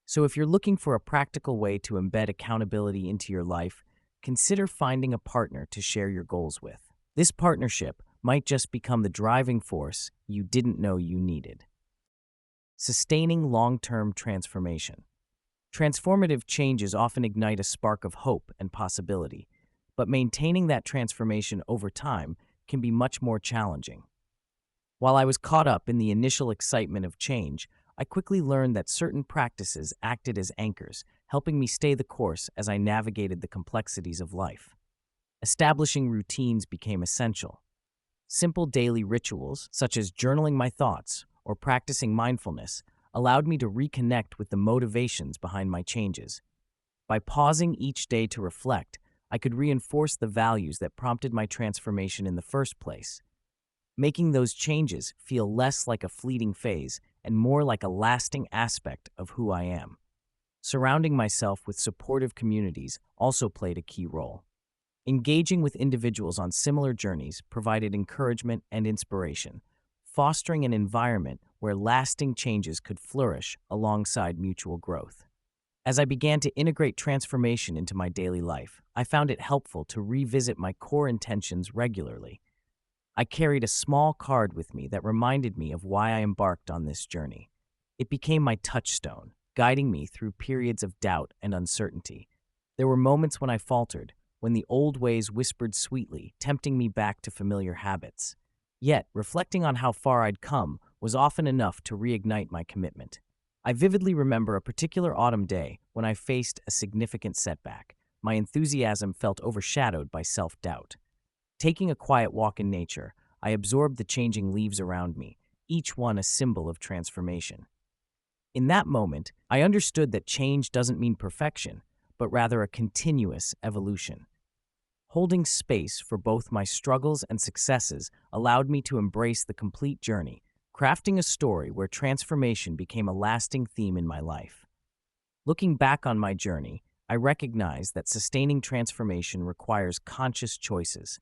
So if you're looking for a practical way to embed accountability into your life, consider finding a partner to share your goals with. This partnership might just become the driving force you didn't know you needed. Sustaining long-term transformation. Transformative changes often ignite a spark of hope and possibility, but maintaining that transformation over time can be much more challenging. While I was caught up in the initial excitement of change, I quickly learned that certain practices acted as anchors, helping me stay the course as I navigated the complexities of life. Establishing routines became essential. Simple daily rituals, such as journaling my thoughts or practicing mindfulness, allowed me to reconnect with the motivations behind my changes. By pausing each day to reflect, I could reinforce the values that prompted my transformation in the first place, making those changes feel less like a fleeting phase and more like a lasting aspect of who I am. Surrounding myself with supportive communities also played a key role. Engaging with individuals on similar journeys provided encouragement and inspiration, fostering an environment where lasting changes could flourish alongside mutual growth. As I began to integrate transformation into my daily life, I found it helpful to revisit my core intentions regularly. I carried a small card with me that reminded me of why I embarked on this journey. It became my touchstone, guiding me through periods of doubt and uncertainty. There were moments when I faltered, when the old ways whispered sweetly, tempting me back to familiar habits. Yet, reflecting on how far I'd come was often enough to reignite my commitment. I vividly remember a particular autumn day when I faced a significant setback. My enthusiasm felt overshadowed by self-doubt. Taking a quiet walk in nature, I absorbed the changing leaves around me, each one a symbol of transformation. In that moment, I understood that change doesn't mean perfection, but rather a continuous evolution. Holding space for both my struggles and successes allowed me to embrace the complete journey, crafting a story where transformation became a lasting theme in my life. Looking back on my journey, I recognize that sustaining transformation requires conscious choices.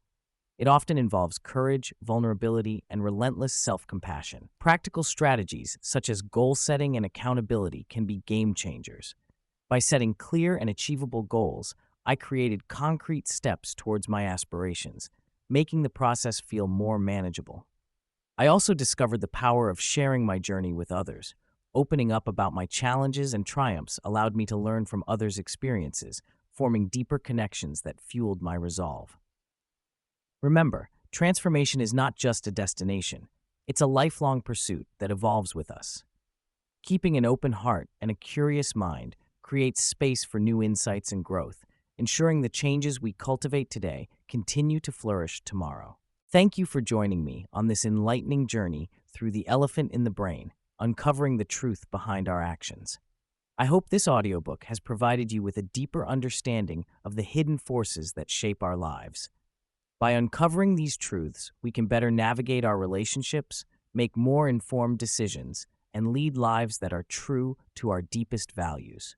It often involves courage, vulnerability, and relentless self-compassion. Practical strategies such as goal setting and accountability can be game changers. By setting clear and achievable goals, I created concrete steps towards my aspirations, making the process feel more manageable. I also discovered the power of sharing my journey with others. Opening up about my challenges and triumphs allowed me to learn from others' experiences, forming deeper connections that fueled my resolve. Remember, transformation is not just a destination. It's a lifelong pursuit that evolves with us. Keeping an open heart and a curious mind creates space for new insights and growth, ensuring the changes we cultivate today continue to flourish tomorrow. Thank you for joining me on this enlightening journey through the elephant in the brain, uncovering the truth behind our actions. I hope this audiobook has provided you with a deeper understanding of the hidden forces that shape our lives. By uncovering these truths, we can better navigate our relationships, make more informed decisions, and lead lives that are true to our deepest values.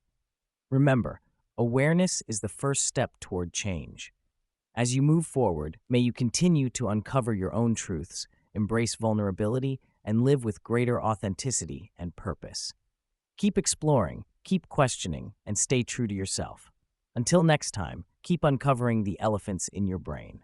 Remember, awareness is the first step toward change. As you move forward, may you continue to uncover your own truths, embrace vulnerability, and live with greater authenticity and purpose. Keep exploring, keep questioning, and stay true to yourself. Until next time, keep uncovering the elephants in your brain.